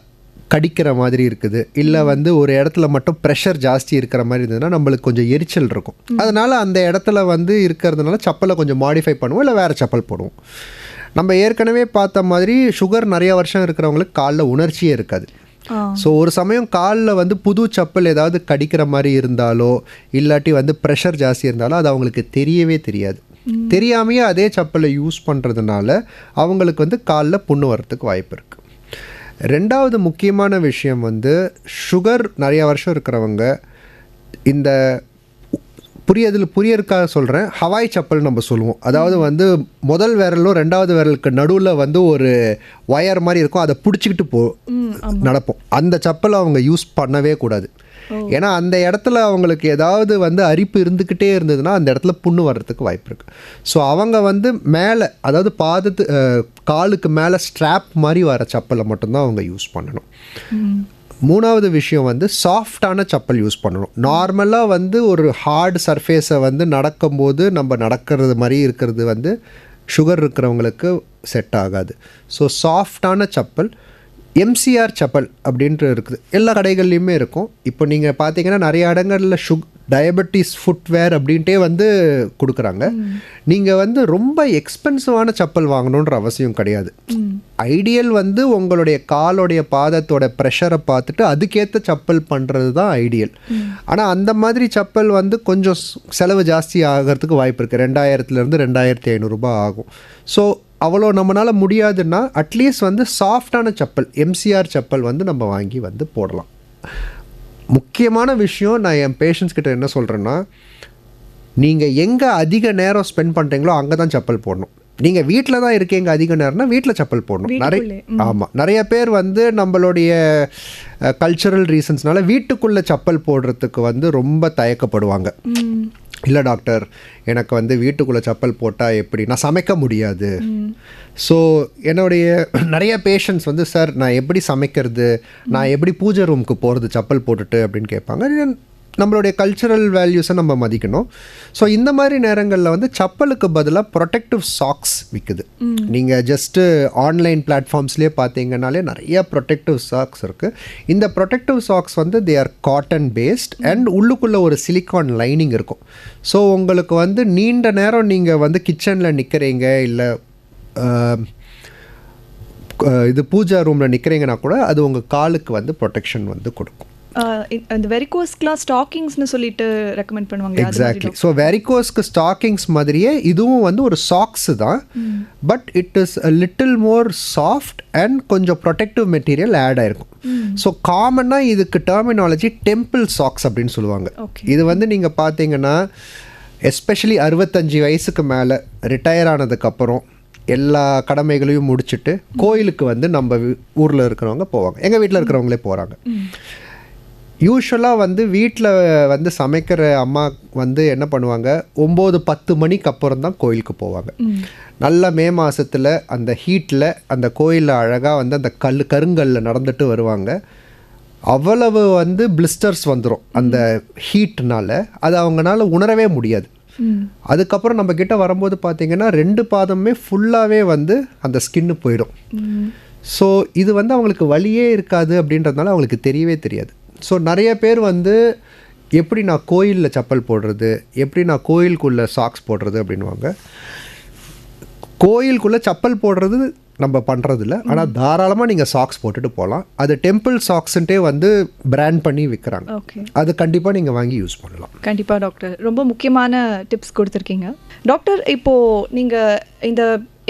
கடிக்கிற மாதிரி இருக்குது, இல்லை வந்து ஒரு இடத்துல மட்டும் ப்ரெஷர் ஜாஸ்தி இருக்கிற மாதிரி இருந்ததுன்னா நம்மளுக்கு கொஞ்சம் எரிச்சல் இருக்கும். அதனால் அந்த இடத்துல வந்து இருக்கிறதுனால செப்பலை கொஞ்சம் மாடிஃபை பண்ணுவோம், இல்லை வேறு செப்பல் போடுவோம். நம்ம ஏற்கனவே பார்த்த மாதிரி சுகர் நிறைய வருஷம் இருக்கிறவங்களுக்கு காலில் உணர்ச்சியே இருக்காது. ஸோ ஒரு சமயம் காலில் வந்து புது செப்பல் ஏதாவது கடிக்கிற மாதிரி இருந்தாலோ இல்லாட்டி வந்து ப்ரெஷர் ஜாஸ்தி இருந்தாலோ அது அவங்களுக்கு தெரியவே தெரியாது. தெரியாமையே அதே செப்பலை யூஸ் பண்ணுறதுனால அவங்களுக்கு வந்து காலில் புண்ணு வரத்துக்கு வாய்ப்பு இருக்குது. ரெண்டாவது முக்கியமான விஷயம் வந்து சுகர் நிறைய வருஷம் இருக்கிறவங்க இந்த புரியறதுக்காக சொல்கிறேன், ஹவாய் செப்பல் நம்ம சொல்லுவோம். அதாவது வந்து முதல் விரலும் ரெண்டாவது விரலுக்கு நடுவில் வந்து ஒரு ஒயர் மாதிரி இருக்கும், அதை பிடிச்சிக்கிட்டு நடப்போம். அந்த செப்பலை அவங்க யூஸ் பண்ணவே கூடாது. ஏன்னா அந்த இடத்துல அவங்களுக்கு ஏதாவது வந்து அரிப்பு இருந்துக்கிட்டே இருந்ததுன்னா அந்த இடத்துல புண்ணு வர்றதுக்கு வாய்ப்பு இருக்குது. ஸோ அவங்க வந்து மேலே, அதாவது காலுக்கு மேலே ஸ்ட்ராப் மாதிரி வர செப்பலை மட்டும்தான் அவங்க யூஸ் பண்ணணும். மூணாவது விஷயம் வந்து சாஃப்டான செப்பல் யூஸ் பண்ணணும். நார்மலாக வந்து ஒரு ஹார்டு சர்ஃபேஸை வந்து நடக்கும்போது நம்ம நடக்கிறது மாதிரி இருக்கிறது வந்து சுகர் இருக்கிறவங்களுக்கு செட் ஆகாது. ஸோ சாஃப்டான செப்பல், எம்சிஆர் செப்பல் அப்படின்ட்டு இருக்குது, எல்லா கடைகள்லையுமே இருக்கும். இப்போ நீங்கள் பார்த்தீங்கன்னா நிறைய இடங்களில் டயபெட்டிஸ் ஃபுட்வேர் அப்படின்ட்டே வந்து கொடுக்குறாங்க. நீங்கள் வந்து ரொம்ப எக்ஸ்பென்சிவான செப்பல் வாங்கணுன்ற அவசியம் கிடையாது. ஐடியல் வந்து உங்களுடைய காலோடைய பாதத்தோட ப்ரெஷரை பார்த்துட்டு அதுக்கேற்ற செப்பல் பண்ணுறது தான் ஐடியல். ஆனால் அந்த மாதிரி செப்பல் வந்து கொஞ்சம் செலவு ஜாஸ்தி ஆகிறதுக்கு வாய்ப்பு இருக்குது. 2000 2500 ஆகும். ஸோ அவ்வளோ நம்மளால் முடியாதுன்னா அட்லீஸ்ட் வந்து சாஃப்டான செப்பல், எம்சிஆர் செப்பல் வந்து நம்ம வாங்கி வந்து போடலாம். முக்கியமான விஷயம் நான் என் பேஷண்ட்ஸ் கிட்ட என்ன சொல்கிறேன்னா, நீங்கள் எங்கே அதிக நேரம் ஸ்பெண்ட் பண்ணுறீங்களோ அங்கே தான் செப்பல் போடணும். நீங்கள் வீட்டில் தான் இருக்கீங்க அதிக நேரம்னா வீட்டில் செப்பல் போடணும். நிறைய பேர் வந்து நம்மளுடைய கல்ச்சரல் ரீசன்ஸ்னால வீட்டுக்குள்ளே செப்பல் போடுறதுக்கு வந்து ரொம்ப தயக்கப்படுவாங்க. இல்லை டாக்டர், எனக்கு வந்து வீட்டுக்குள்ளே செப்பல் போட்டால் எப்படி, நான் சமைக்க முடியாது. ஸோ என்னுடைய நிறைய பேஷண்ட்ஸ் வந்து, சார் நான் எப்படி சமைக்கிறது, நான் எப்படி பூஜை ரூமுக்கு போகிறது செப்பல் போட்டுட்டு அப்படின்னு கேட்பாங்க. நம்மளுடைய கல்ச்சுரல் வேல்யூஸை நம்ம மதிக்கணும். ஸோ இந்த மாதிரி நேரங்களில் வந்து செப்பலுக்கு பதிலாக ப்ரொடெக்டிவ் சாக்ஸ் விற்குது. நீங்கள் ஜஸ்ட்டு ஆன்லைன் பிளாட்ஃபார்ம்ஸ்லேயே பார்த்தீங்கன்னாலே நிறைய ப்ரொடெக்டிவ் சாக்ஸ் இருக்குது. இந்த ப்ரொடெக்டிவ் சாக்ஸ் வந்து they are cotton based and உள்ளுக்குள்ளே ஒரு சிலிக்கான் லைனிங் இருக்கும். ஸோ உங்களுக்கு வந்து நீண்ட நேரம் நீங்கள் வந்து கிச்சனில் நிற்கிறீங்க, இல்லை இது பூஜா ரூமில் நிற்கிறீங்கன்னா கூட அது உங்கள் காலுக்கு வந்து ப்ரொடெக்ஷன் வந்து கொடுக்கும். அந்த வெரிகோஸ்க்குலாம் ஸ்டாக்கிங்ஸ்னு சொல்லிட்டு ரெக்கமெண்ட் பண்ணுவாங்க. எக்ஸாக்ட்லி. ஸோ வெரிகோஸ்க்கு ஸ்டாக்கிங்ஸ் மாதிரியே இதுவும் வந்து ஒரு சாக்ஸு தான். But it is a little more soft and கொஞ்சம் ப்ரொடெக்டிவ் மெட்டீரியல் ஆட் ஆகிருக்கும். ஸோ காமனாக இதுக்கு டெர்மினாலஜி டெம்பிள் சாக்ஸ் அப்படின்னு சொல்லுவாங்க. இது வந்து நீங்கள் பார்த்தீங்கன்னா எஸ்பெஷலி 65 வயசுக்கு மேலே ரிட்டையர் ஆனதுக்கப்புறம் எல்லா கடமைகளையும் முடிச்சுட்டு கோயிலுக்கு வந்து நம்ம ஊரில் இருக்கிறவங்க போவாங்க, எங்கள் வீட்டில் இருக்கிறவங்களே போகிறாங்க. யூஸ்வலாக வந்து வீட்டில் வந்து சமைக்கிற அம்மா வந்து என்ன பண்ணுவாங்க, 9-10 மணிக்கு அப்புறம் தான் கோயிலுக்கு போவாங்க. நல்ல மே மாதத்தில் அந்த ஹீட்டில் அந்த கோயிலில் அழகாக வந்து அந்த கருங்கல்லில் நடந்துட்டு வருவாங்க. அவ்வளவு வந்து பிளிஸ்டர்ஸ் வந்துடும் அந்த ஹீட்னால, அது அவங்களால உணரவே முடியாது. அதுக்கப்புறம் நம்ம கிட்ட வரும்போது பார்த்தீங்கன்னா 2 பாதமே ஃபுல்லாகவே வந்து அந்த ஸ்கின்னு போயிடும். ஸோ இது வந்து அவங்களுக்கு வலியே இருக்காது அப்படின்றதுனால அவங்களுக்கு தெரியவே தெரியாது. ஸோ நிறைய பேர் வந்து எப்படி நான் கோயிலில் செப்பல் போடுறது, எப்படி நான் கோயிலுக்குள்ளே சாக்ஸ் போடுறது அப்படின்வாங்க. கோயிலுக்குள்ளே செப்பல் போடுறது நம்ம பண்ணுறதில்ல, ஆனால் தாராளமாக நீங்கள் சாக்ஸ் போட்டுட்டு போகலாம். அது டெம்பிள் சாக்ஸ்ன்ட்டே வந்து பிராண்ட் பண்ணி விற்கிறாங்க. அது கண்டிப்பாக நீங்கள் வாங்கி யூஸ் பண்ணலாம். கண்டிப்பாக டாக்டர், ரொம்ப முக்கியமான டிப்ஸ் கொடுத்துருக்கீங்க. டாக்டர், இப்போது நீங்கள் இந்த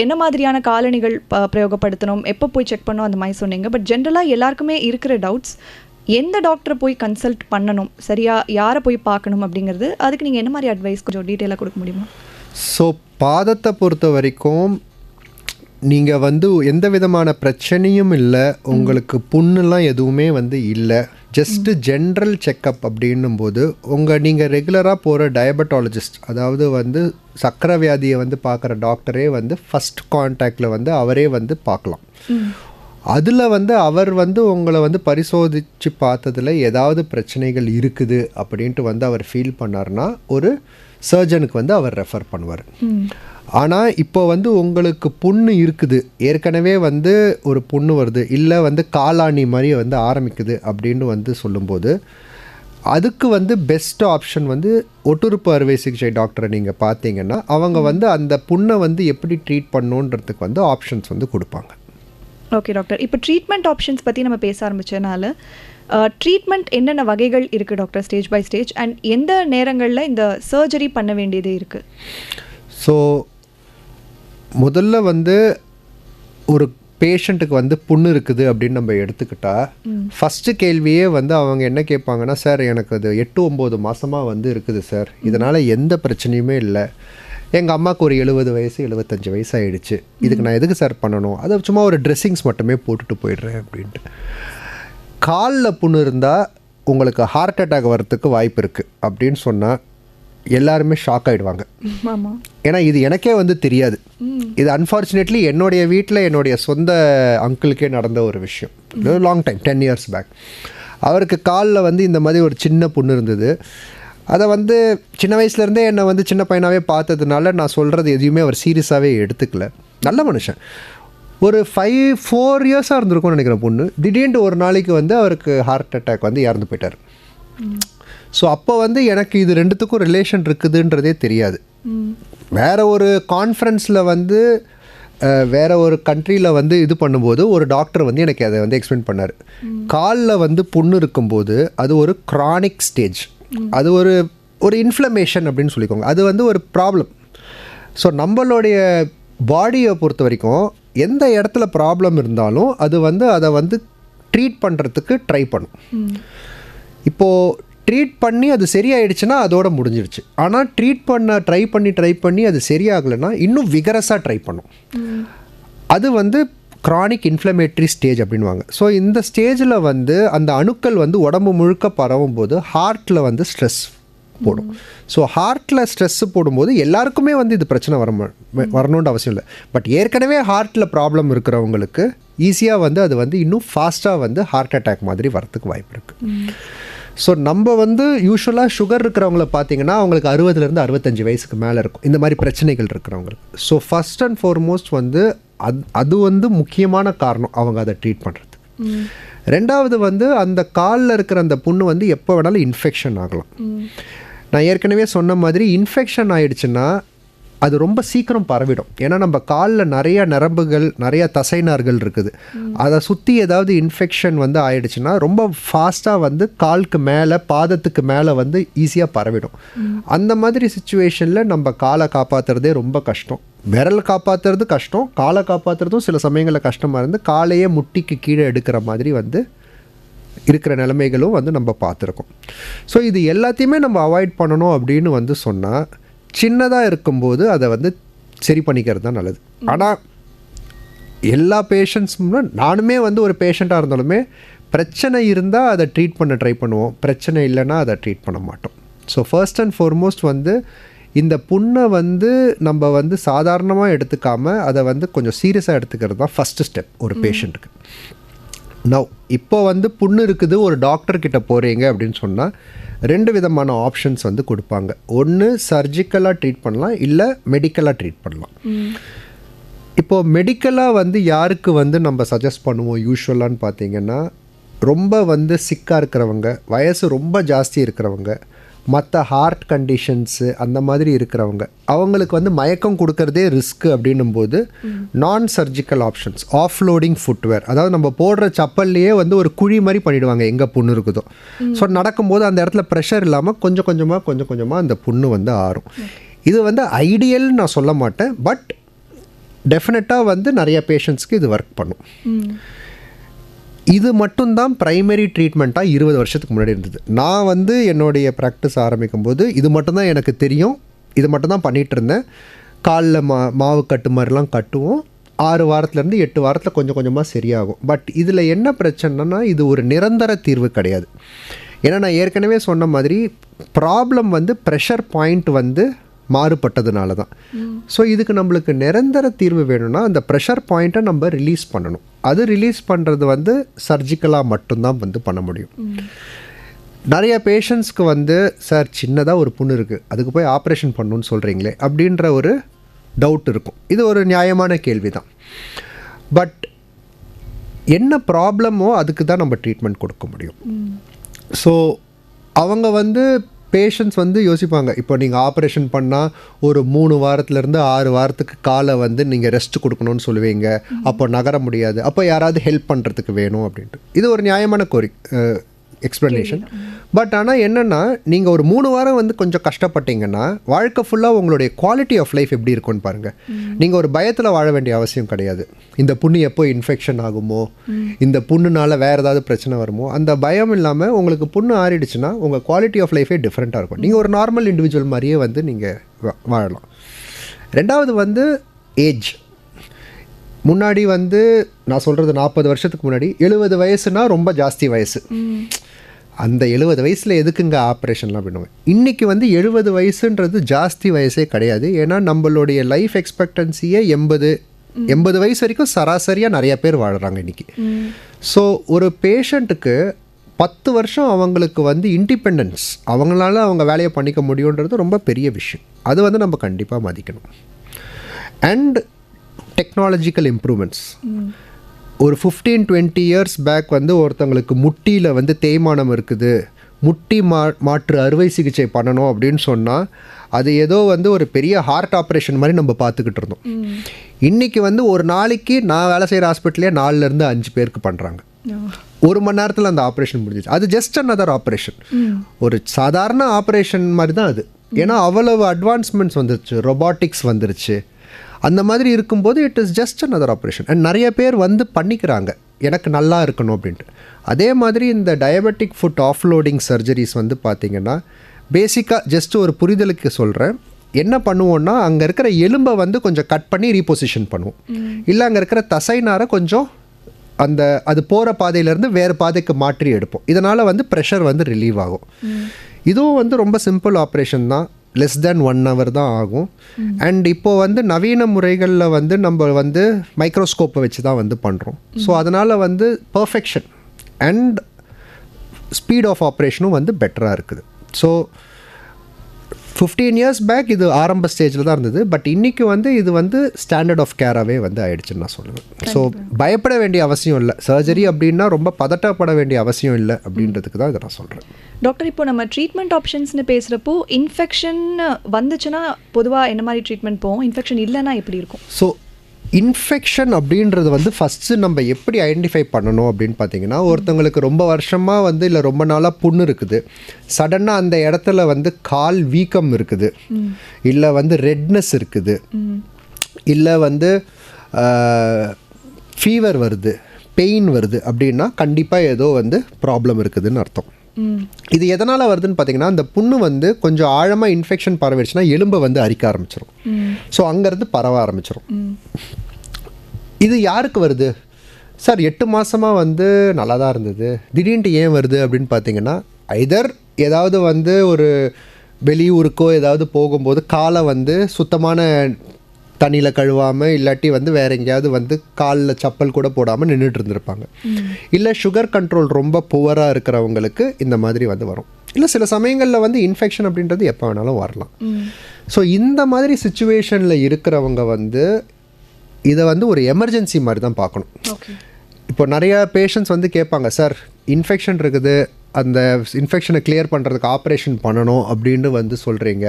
என்ன மாதிரியான காலணிகள் பிரயோகப்படுத்தணும், எப்போ போய் செக் பண்ணணும் அந்த மாதிரி சொன்னீங்க. பட் ஜென்ரலாக எல்லாருக்குமே இருக்கிற டவுட்ஸ், எந்த டாக்டரை போய் கன்சல்ட் பண்ணணும், சரியாக யாரை போய் பார்க்கணும் அப்படிங்கிறது, அதுக்கு நீங்கள் என்ன மாதிரி அட்வைஸ் கொஞ்சம் டீட்டெயிலாக கொடுக்க முடியுமா? ஸோ பாதத்தை பொறுத்த வரைக்கும் நீங்கள் வந்து எந்த விதமான பிரச்சனையும் இல்லை, உங்களுக்கு புண்ணுலாம் எதுவுமே வந்து இல்லை, ஜஸ்ட்டு ஜென்ரல் செக்கப் அப்படின்னும் போது நீங்கள் ரெகுலராக போகிற டயபெட்டாலஜிஸ்ட், அதாவது வந்து சக்கரை வியாதியை வந்து பார்க்குற டாக்டரே வந்து ஃபஸ்ட் கான்டாக்டில் வந்து அவரே வந்து பார்க்கலாம். அதில் வந்து அவர் வந்து உங்களை வந்து பரிசோதித்து பார்த்ததில் ஏதாவது பிரச்சனைகள் இருக்குது அப்படின்ட்டு வந்து அவர் ஃபீல் பண்ணார்னா ஒரு சர்ஜனுக்கு வந்து அவர் ரெஃபர் பண்ணுவார். ஆனால் இப்போ வந்து உங்களுக்கு புண்ணு இருக்குது, ஏற்கனவே வந்து ஒரு புண்ணு வருது, இல்லை வந்து காலாணி மாதிரி வந்து ஆரம்பிக்குது அப்படின்னு வந்து சொல்லும்போது அதுக்கு வந்து பெஸ்ட் ஆப்ஷன் வந்து ஒட்டுறுப்பு அறுவை சிகிச்சை டாக்டரை நீங்கள் பார்த்தீங்கன்னா அவங்க வந்து அந்த புண்ணை வந்து எப்படி ட்ரீட் பண்ணணுன்றதுக்கு வந்து ஆப்ஷன்ஸ் வந்து கொடுப்பாங்க. ஓகே டாக்டர், இப்போ ட்ரீட்மெண்ட் ஆப்ஷன்ஸ் பற்றி நம்ம பேச ஆரம்பித்தனால ட்ரீட்மெண்ட் என்னென்ன வகைகள் இருக்குது doctor, stage by stage, and எந்த நேரங்களில் இந்த சர்ஜரி பண்ண வேண்டியது இருக்குது? ஸோ முதல்ல வந்து ஒரு பேஷண்ட்டுக்கு வந்து புண்ணு இருக்குது அப்படின்னு நம்ம எடுத்துக்கிட்டால் ஃபஸ்ட்டு கேள்வியே வந்து அவங்க என்ன கேட்பாங்கன்னா, சார் எனக்கு அது 8-9 மாதமாக வந்து இருக்குது சார், இதனால் எந்த பிரச்சனையுமே இல்லை, எங்கள் அம்மாவுக்கு ஒரு 70 வயசு 75 வயசு ஆகிடுச்சு, இதுக்கு நான் எதுக்கு சார் பண்ணணும், அதை சும்மா ஒரு ட்ரெஸ்ஸிங்ஸ் மட்டுமே போட்டுட்டு போயிடுறேன் அப்படின்ட்டு. காலில் புண்ணு இருந்தால் உங்களுக்கு ஹார்ட் அட்டாக் வரத்துக்கு வாய்ப்பு இருக்குது அப்படின்னு சொன்னால் எல்லாருமே ஷாக் ஆகிடுவாங்க. ஏன்னா இது எனக்கே வந்து தெரியாது. இது அன்ஃபார்ச்சுனேட்லி என்னுடைய வீட்டில் என்னுடைய சொந்த அங்கிளுக்கே நடந்த ஒரு விஷயம். Long time 10 years back. அவருக்கு காலில் வந்து இந்த மாதிரி ஒரு சின்ன புண்ணு இருந்தது. அதை வந்து சின்ன வயசுலேருந்தே என்னை வந்து சின்ன பையனாகவே பார்த்ததுனால நான் சொல்கிறது எதையுமே அவர் சீரியஸாகவே எடுத்துக்கல. நல்ல மனுஷன். ஒரு 4 yearsஆக இருந்திருக்கும்னு நினைக்கிறேன் பொண்ணு. திடீர்னு ஒரு நாளைக்கு வந்து அவருக்கு ஹார்ட் அட்டாக் வந்து இறந்து போயிட்டார். ஸோ அப்போ வந்து எனக்கு இது ரெண்டுத்துக்கும் ரிலேஷன் இருக்குதுன்றதே தெரியாது. வேறு ஒரு கான்ஃபரன்ஸில் வந்து வேறு ஒரு கண்ட்ரியில் வந்து இது பண்ணும்போது ஒரு டாக்டர் வந்து எனக்கு அதை வந்து எக்ஸ்பிளைன் பண்ணார். காலில் வந்து புண்ணு இருக்கும்போது அது ஒரு க்ரானிக் ஸ்டேஜ், அது ஒரு இன்ஃப்ளமேஷன் அப்படின்னு சொல்லிக்கோங்க, அது வந்து ஒரு ப்ராப்ளம். ஸோ நம்மளுடைய பாடியை பொறுத்த வரைக்கும் எந்த இடத்துல ப்ராப்ளம் இருந்தாலும் அது வந்து அதை வந்து ட்ரீட் பண்ணுறதுக்கு ட்ரை பண்ணும். இப்போது ட்ரீட் பண்ணி அது சரியாயிடுச்சுன்னா அதோட முடிஞ்சிடுச்சு. ஆனால் ட்ரீட் பண்ண ட்ரை பண்ணி அது சரியாகலைன்னா இன்னும் விகரஸாக ட்ரை பண்ணும். அது வந்து க்ரானிக் இன்ஃப்ளமேட்ரி ஸ்டேஜ் அப்படின்வாங்க. ஸோ இந்த ஸ்டேஜில் வந்து அந்த அணுக்கள் வந்து உடம்பு முழுக்க பரவும் போது ஹார்ட்டில் வந்து ஸ்ட்ரெஸ் போடும். ஸோ ஹார்ட்டில் ஸ்ட்ரெஸ்ஸு போடும்போது எல்லாருக்குமே வந்து இது பிரச்சனை வரணுன்ற அவசியம் இல்லை. பட் ஏற்கனவே ஹார்ட்டில் ப்ராப்ளம் இருக்கிறவங்களுக்கு ஈஸியாக வந்து அது வந்து இன்னும் ஃபாஸ்ட்டாக வந்து ஹார்ட் அட்டாக் மாதிரி வரத்துக்கு வாய்ப்பு இருக்குது. ஸோ நம்ம வந்து யூஸ்வலாக சுகர் இருக்கிறவங்கள பார்த்தீங்கன்னா அவங்களுக்கு 60 to 65 வயசுக்கு மேலே இருக்கும் இந்த மாதிரி பிரச்சனைகள் இருக்கிறவங்களுக்கு. ஸோ ஃபஸ்ட் அண்ட் ஃபார்மோஸ்ட் வந்து அது வந்து முக்கியமான காரணம் அவங்க அதை ட்ரீட் பண்ணுறதுக்கு. ரெண்டாவது வந்து அந்த காலில் இருக்கிற அந்த புண்ணு வந்து எப்போ வேணாலும் இன்ஃபெக்ஷன் ஆகலாம். நான் ஏற்கனவே சொன்ன மாதிரி இன்ஃபெக்ஷன் ஆகிடுச்சுன்னா அது ரொம்ப சீக்கிரம் பரவிடும். ஏன்னா நம்ம காலில் நிறைய நரம்புகள் நிறைய தசைநார்கள் இருக்குது. அதை சுற்றி ஏதாவது இன்ஃபெக்ஷன் வந்து ஆயிடுச்சுன்னா ரொம்ப ஃபாஸ்ட்டாக வந்து காலுக்கு மேலே பாதத்துக்கு மேலே வந்து ஈஸியாக பரவிடும். அந்த மாதிரி சுச்சுவேஷனில் நம்ம காலை காப்பாற்றுறதே ரொம்ப கஷ்டம். விரல் காப்பாற்றுறது கஷ்டம், காலை காப்பாற்றுறதும் சில சமயங்களில் கஷ்டமாக இருந்து காலையே முட்டிக்கு கீழே எடுக்கிற மாதிரி வந்து இருக்கிற நிலைமைகளும் வந்து நம்ம பார்த்துருக்கோம். ஸோ இது எல்லாத்தையுமே நம்ம அவாய்ட் பண்ணணும் அப்படின்னு வந்து சொன்னால் சின்னதாக இருக்கும்போது அதை வந்து சரி பண்ணிக்கிறது தான் நல்லது. ஆனால் எல்லா பேஷண்ட்ஸும் நானுமே வந்து ஒரு பேஷண்ட்டாக இருந்தாலுமே பிரச்சனை இருந்தால் அதை ட்ரீட் பண்ண ட்ரை பண்ணுவோம், பிரச்சனை இல்லைன்னா அதை ட்ரீட் பண்ண மாட்டோம். ஸோ ஃபர்ஸ்ட் அண்ட் ஃபார்மோஸ்ட் வந்து இந்த புண்ணை வந்து நம்ம வந்து சாதாரணமாக எடுத்துக்காமல் அதை வந்து கொஞ்சம் சீரியஸாக எடுத்துக்கிறது தான் ஃபஸ்ட்டு ஸ்டெப் ஒரு பேஷண்ட்டுக்கு. நவ் இப்போ வந்து புண்ணு இருக்குது ஒரு டாக்டர்கிட்ட போகிறீங்க அப்படின்னு சொன்னால் 2 விதமான ஆப்ஷன்ஸ் வந்து கொடுப்பாங்க. ஒன்று சர்ஜிக்கலாக ட்ரீட் பண்ணலாம், இல்லை மெடிக்கலாக ட்ரீட் பண்ணலாம். இப்போது மெடிக்கலாக வந்து யாருக்கு வந்து நம்ம சஜஸ்ட் பண்ணுவோம் யூஸ்வலான்னு பார்த்தீங்கன்னா, ரொம்ப வந்து சிக்காக இருக்கிறவங்க, வயசு ரொம்ப ஜாஸ்தி இருக்கிறவங்க, மற்ற ஹார்ட் கண்டிஷன்ஸு அந்த மாதிரி இருக்கிறவங்க, அவங்களுக்கு வந்து மயக்கம் கொடுக்கறதே ரிஸ்க்கு அப்படின்னும்போது நான் சர்ஜிக்கல் ஆப்ஷன்ஸ், ஆஃப்லோடிங் ஃபுட்வேர், அதாவது நம்ம போடுற சப்பல்லையே வந்து ஒரு குழி மாதிரி பண்ணிவிடுவாங்க எங்கே புண்ணு இருக்குதோ. ஸோ நடக்கும்போது அந்த இடத்துல ப்ரெஷர் இல்லாமல் கொஞ்சம் கொஞ்சமாக அந்த புண்ணு வந்து ஆறும். இது வந்து ஐடியல்னு நான் சொல்ல மாட்டேன், பட் டெஃபினட்டாக வந்து நிறைய பேஷண்ட்ஸ்க்கு இது ஒர்க் பண்ணும். இது மட்டும்தான் ப்ரைமரி ட்ரீட்மெண்ட்டாக 20 வருஷத்துக்கு முன்னாடி இருந்தது. நான் வந்து என்னுடைய ப்ராக்டிஸ் ஆரம்பிக்கும்போது இது மட்டும்தான் எனக்கு தெரியும், இது மட்டும்தான் பண்ணிகிட்டு இருந்தேன். காலில் மாவு கட்டு மாதிரிலாம் கட்டுவோம், 6 வாரத்துலேருந்து 8 வாரத்தில் கொஞ்சம் கொஞ்சமாக சரியாகும். பட் இதில் என்ன பிரச்சனைனா இது ஒரு நிரந்தர தீர்வு கிடையாது. ஏன்னா நான் ஏற்கனவே சொன்ன மாதிரி ப்ராப்ளம் வந்து ப்ரெஷர் பாயிண்ட் வந்து மாறுபட்டதுனால தான். ஸோ இதுக்கு நம்மளுக்கு நிரந்தர தீர்வு வேணும்னா அந்த ப்ரெஷர் பாயிண்ட்டை நம்ம ரிலீஸ் பண்ணணும். அது ரிலீஸ் பண்ணுறது வந்து சர்ஜிக்கலாக மட்டும்தான் வந்து பண்ண முடியும். நிறைய பேஷண்ட்ஸ்க்கு வந்து சார் சின்னதாக ஒரு புண்ணு இருக்குது, அதுக்கு போய் ஆப்ரேஷன் பண்ணணும்னு சொல்கிறீங்களே அப்படின்ற ஒரு டவுட் இருக்கும். இது ஒரு நியாயமான கேள்வி தான். பட் என்ன ப்ராப்ளமோ அதுக்கு தான் நம்ம ட்ரீட்மெண்ட் கொடுக்க முடியும். ஸோ அவங்க வந்து பேஷண்ட்ஸ் வந்து யோசிப்பாங்க, இப்போ நீங்கள் ஆப்ரேஷன் பண்ணால் ஒரு 3 வாரத்துலேருந்து 6 வாரத்துக்கு காலை வந்து நீங்கள் ரெஸ்ட் கொடுக்கணும்னு சொல்லுவீங்க, அப்போ நகர முடியாது, அப்போ யாராவது ஹெல்ப் பண்ணுறதுக்கு வேணும் அப்படின்ட்டு. இது ஒரு நியாயமான எக்ஸ்ப்ளனேஷன். பட் ஆனால் என்னென்னா, நீங்கள் ஒரு 3 வாரம் வந்து கொஞ்சம் கஷ்டப்பட்டீங்கன்னா வாழ்க்கை ஃபுல்லாக உங்களுடைய குவாலிட்டி ஆஃப் லைஃப் எப்படி இருக்கும்னு பாருங்கள். நீங்கள் ஒரு பயத்தில் வாழ வேண்டிய அவசியம் கிடையாது. இந்த புண்ணு எப்போ இன்ஃபெக்ஷன் ஆகுமோ, இந்த புண்ணுனால வேறு ஏதாவது பிரச்சனை வருமோ, அந்த பயம் இல்லாமல் உங்களுக்கு புண்ணு ஆறிடுச்சுன்னா உங்கள் குவாலிட்டி ஆஃப் லைஃபே டிஃப்ரெண்ட்டாக இருக்கும். நீங்கள் ஒரு நார்மல் இண்டிவிஜுவல் மாதிரியே வந்து நீங்கள் வாழலாம். ரெண்டாவது வந்து ஏஜ். முன்னாடி வந்து நான் சொல்கிறது 40 வருஷத்துக்கு முன்னாடி 70 வயசுனா ரொம்ப ஜாஸ்தி வயசு. அந்த 70 வயசில் எதுக்குங்க ஆப்ரேஷன்லாம் பண்ணுவேன். இன்றைக்கி வந்து 70 வயசுன்றது ஜாஸ்தி வயசே கிடையாது. ஏன்னா நம்மளுடைய லைஃப் எக்ஸ்பெக்டன்சியே 80 வயசு வரைக்கும் சராசரியாக நிறைய பேர் வாழ்கிறாங்க இன்றைக்கி. ஸோ ஒரு பேஷண்ட்டுக்கு 10 வருஷம் அவங்களுக்கு வந்து இண்டிபெண்டன்ஸ், அவங்களால அவங்க வேலையை பண்ணிக்க முடியுன்றது ரொம்ப பெரிய விஷயம். அது வந்து நம்ம கண்டிப்பாக மதிக்கணும். And technological improvements. ஒரு 15-20 இயர்ஸ் பேக் வந்து ஒருத்தங்களுக்கு முட்டியில் வந்து தேய்மானம் இருக்குது, முட்டி மாற்று அறுவை சிகிச்சை பண்ணணும் அப்படின்னு சொன்னால் அது ஏதோ வந்து ஒரு பெரிய ஹார்ட் ஆப்ரேஷன் மாதிரி நம்ம பார்த்துக்கிட்டு இருந்தோம். இன்றைக்கி வந்து ஒரு நாளைக்கு நான் வேலை செய்கிற ஹாஸ்பிட்டலே 4லேருந்து 5 பேருக்கு பண்ணுறாங்க. 1 மணி நேரத்தில் அந்த ஆப்ரேஷன் முடிஞ்சிச்சு. அது ஜஸ்ட் another ஆப்ரேஷன், ஒரு சாதாரண ஆப்ரேஷன் மாதிரி தான் அது. ஏன்னா அவ்வளவு அட்வான்ஸ்மெண்ட்ஸ் வந்துருச்சு, ரொபாட்டிக்ஸ் வந்துருச்சு. அந்த மாதிரி இருக்கும்போது it is just another operation. And நிறைய பேர் வந்து பண்ணிக்கிறாங்க எனக்கு நல்லா இருக்கணும் அப்படின்ட்டு. அதே மாதிரி இந்த டயபெட்டிக் ஃபுட் ஆஃப்லோடிங் சர்ஜரிஸ் வந்து பார்த்திங்கன்னா பேசிக்காக ஜஸ்ட் ஒரு புரிதலுக்கு சொல்கிறேன், என்ன பண்ணுவோன்னா அங்கே இருக்கிற எலும்பை வந்து கொஞ்சம் கட் பண்ணி ரீபொசிஷன் பண்ணுவோம். இல்லை அங்கே இருக்கிற தசைநாரை கொஞ்சம் அது போகிற பாதையிலேருந்து வேறு பாதைக்கு மாற்றி எடுப்போம். இதனால் வந்து ப்ரெஷர் வந்து ரிலீவ் ஆகும். இதுவும் வந்து ரொம்ப சிம்பிள் ஆப்ரேஷன் தான், லெஸ் தேன் 1 hour தான் ஆகும். அண்ட் இப்போது வந்து நவீன முறைகளில் வந்து நம்ம வந்து மைக்ரோஸ்கோப்பை வச்சு தான் வந்து பண்ணுறோம். ஸோ அதனால் வந்து பர்ஃபெக்ஷன் அண்ட் ஸ்பீட் ஆஃப் ஆப்ரேஷனும் வந்து பெட்டராக இருக்குது. ஸோ 15 இயர்ஸ் பேக் இது ஆரம்ப ஸ்டேஜில் தான் இருந்தது. பட் இன்றைக்கி வந்து இது வந்து ஸ்டாண்டர்ட் ஆஃப் கேராகவே வந்து ஆயிடுச்சுன்னு நான் சொல்லுவேன். ஸோ பயப்பட வேண்டிய அவசியம் இல்லை, சர்ஜரி அப்படின்னா ரொம்ப பதட்டப்பட வேண்டிய அவசியம் இல்லை அப்படின்றதுக்கு தான் இதை நான் சொல்கிறேன். டாக்டர், இப்போ நம்ம ட்ரீட்மெண்ட் ஆப்ஷன்ஸ்னு பேசுகிறப்போ இன்ஃபெக்ஷன் வந்துச்சுன்னா பொதுவாக என்ன மாதிரி ட்ரீட்மெண்ட் போகும், இன்ஃபெக்ஷன் இல்லைன்னா எப்படி இருக்கும்? ஸோ இன்ஃபெக்ஷன் அப்படின்றது வந்து ஃபஸ்ட்டு நம்ம எப்படி ஐடென்டிஃபை பண்ணணும் அப்படின்னு பார்த்தீங்கன்னா, ஒருத்தவங்களுக்கு ரொம்ப வருஷமாக வந்து இல்லை ரொம்ப நாளாக புண்ணு இருக்குது, சடனாக அந்த இடத்துல வந்து கால் வீக்கம் இருக்குது, இல்லை வந்து ரெட்னஸ் இருக்குது, இல்லை வந்து ஃபீவர் வருது, பெயின் வருது அப்படின்னா கண்டிப்பாக ஏதோ வந்து ப்ராப்ளம் இருக்குதுன்னு அர்த்தம். இது எதனால் வருதுன்னு பார்த்தீங்கன்னா, அந்த புண்ணு வந்து கொஞ்சம் ஆழமாக இன்ஃபெக்ஷன் பரவிடுச்சுன்னா எலும்பை வந்து அரிக்க ஆரம்பிச்சிடும். ஸோ அங்கேருந்து பரவ ஆரம்பிச்சிடும். இது யாருக்கு வருது சார்? 8 மாதமாக வந்து நல்லா தான் இருந்தது, திடீர்னு ஏன் வருது அப்படின்னு பார்த்தீங்கன்னா, ஐதர் ஏதாவது வந்து ஒரு வெளியூருக்கோ ஏதாவது போகும்போது காலை வந்து சுத்தமான தண்ணியில் கழுவாமல், இல்லாட்டி வந்து வேறு எங்கேயாவது வந்து காலில் சப்பல் கூட போடாமல் நின்றுட்டு இருந்திருப்பாங்க. இல்லை சுகர் கண்ட்ரோல் ரொம்ப புவராக இருக்கிறவங்களுக்கு இந்த மாதிரி வந்து வரும். இல்லை சில சமயங்களில் வந்து இன்ஃபெக்ஷன் அப்படின்றது எப்போ வேணாலும் வரலாம். ஸோ இந்த மாதிரி சிச்சுவேஷனில் இருக்கிறவங்க வந்து இதை வந்து ஒரு எமர்ஜென்சி மாதிரி தான் பார்க்கணும். இப்போ நிறையா பேஷண்ட்ஸ் வந்து கேட்பாங்க, சார் இன்ஃபெக்ஷன் இருக்குது, அந்த இன்ஃபெக்ஷனை கிளியர் பண்ணுறதுக்கு ஆப்ரேஷன் பண்ணணும் அப்படின்னு வந்து சொல்கிறீங்க,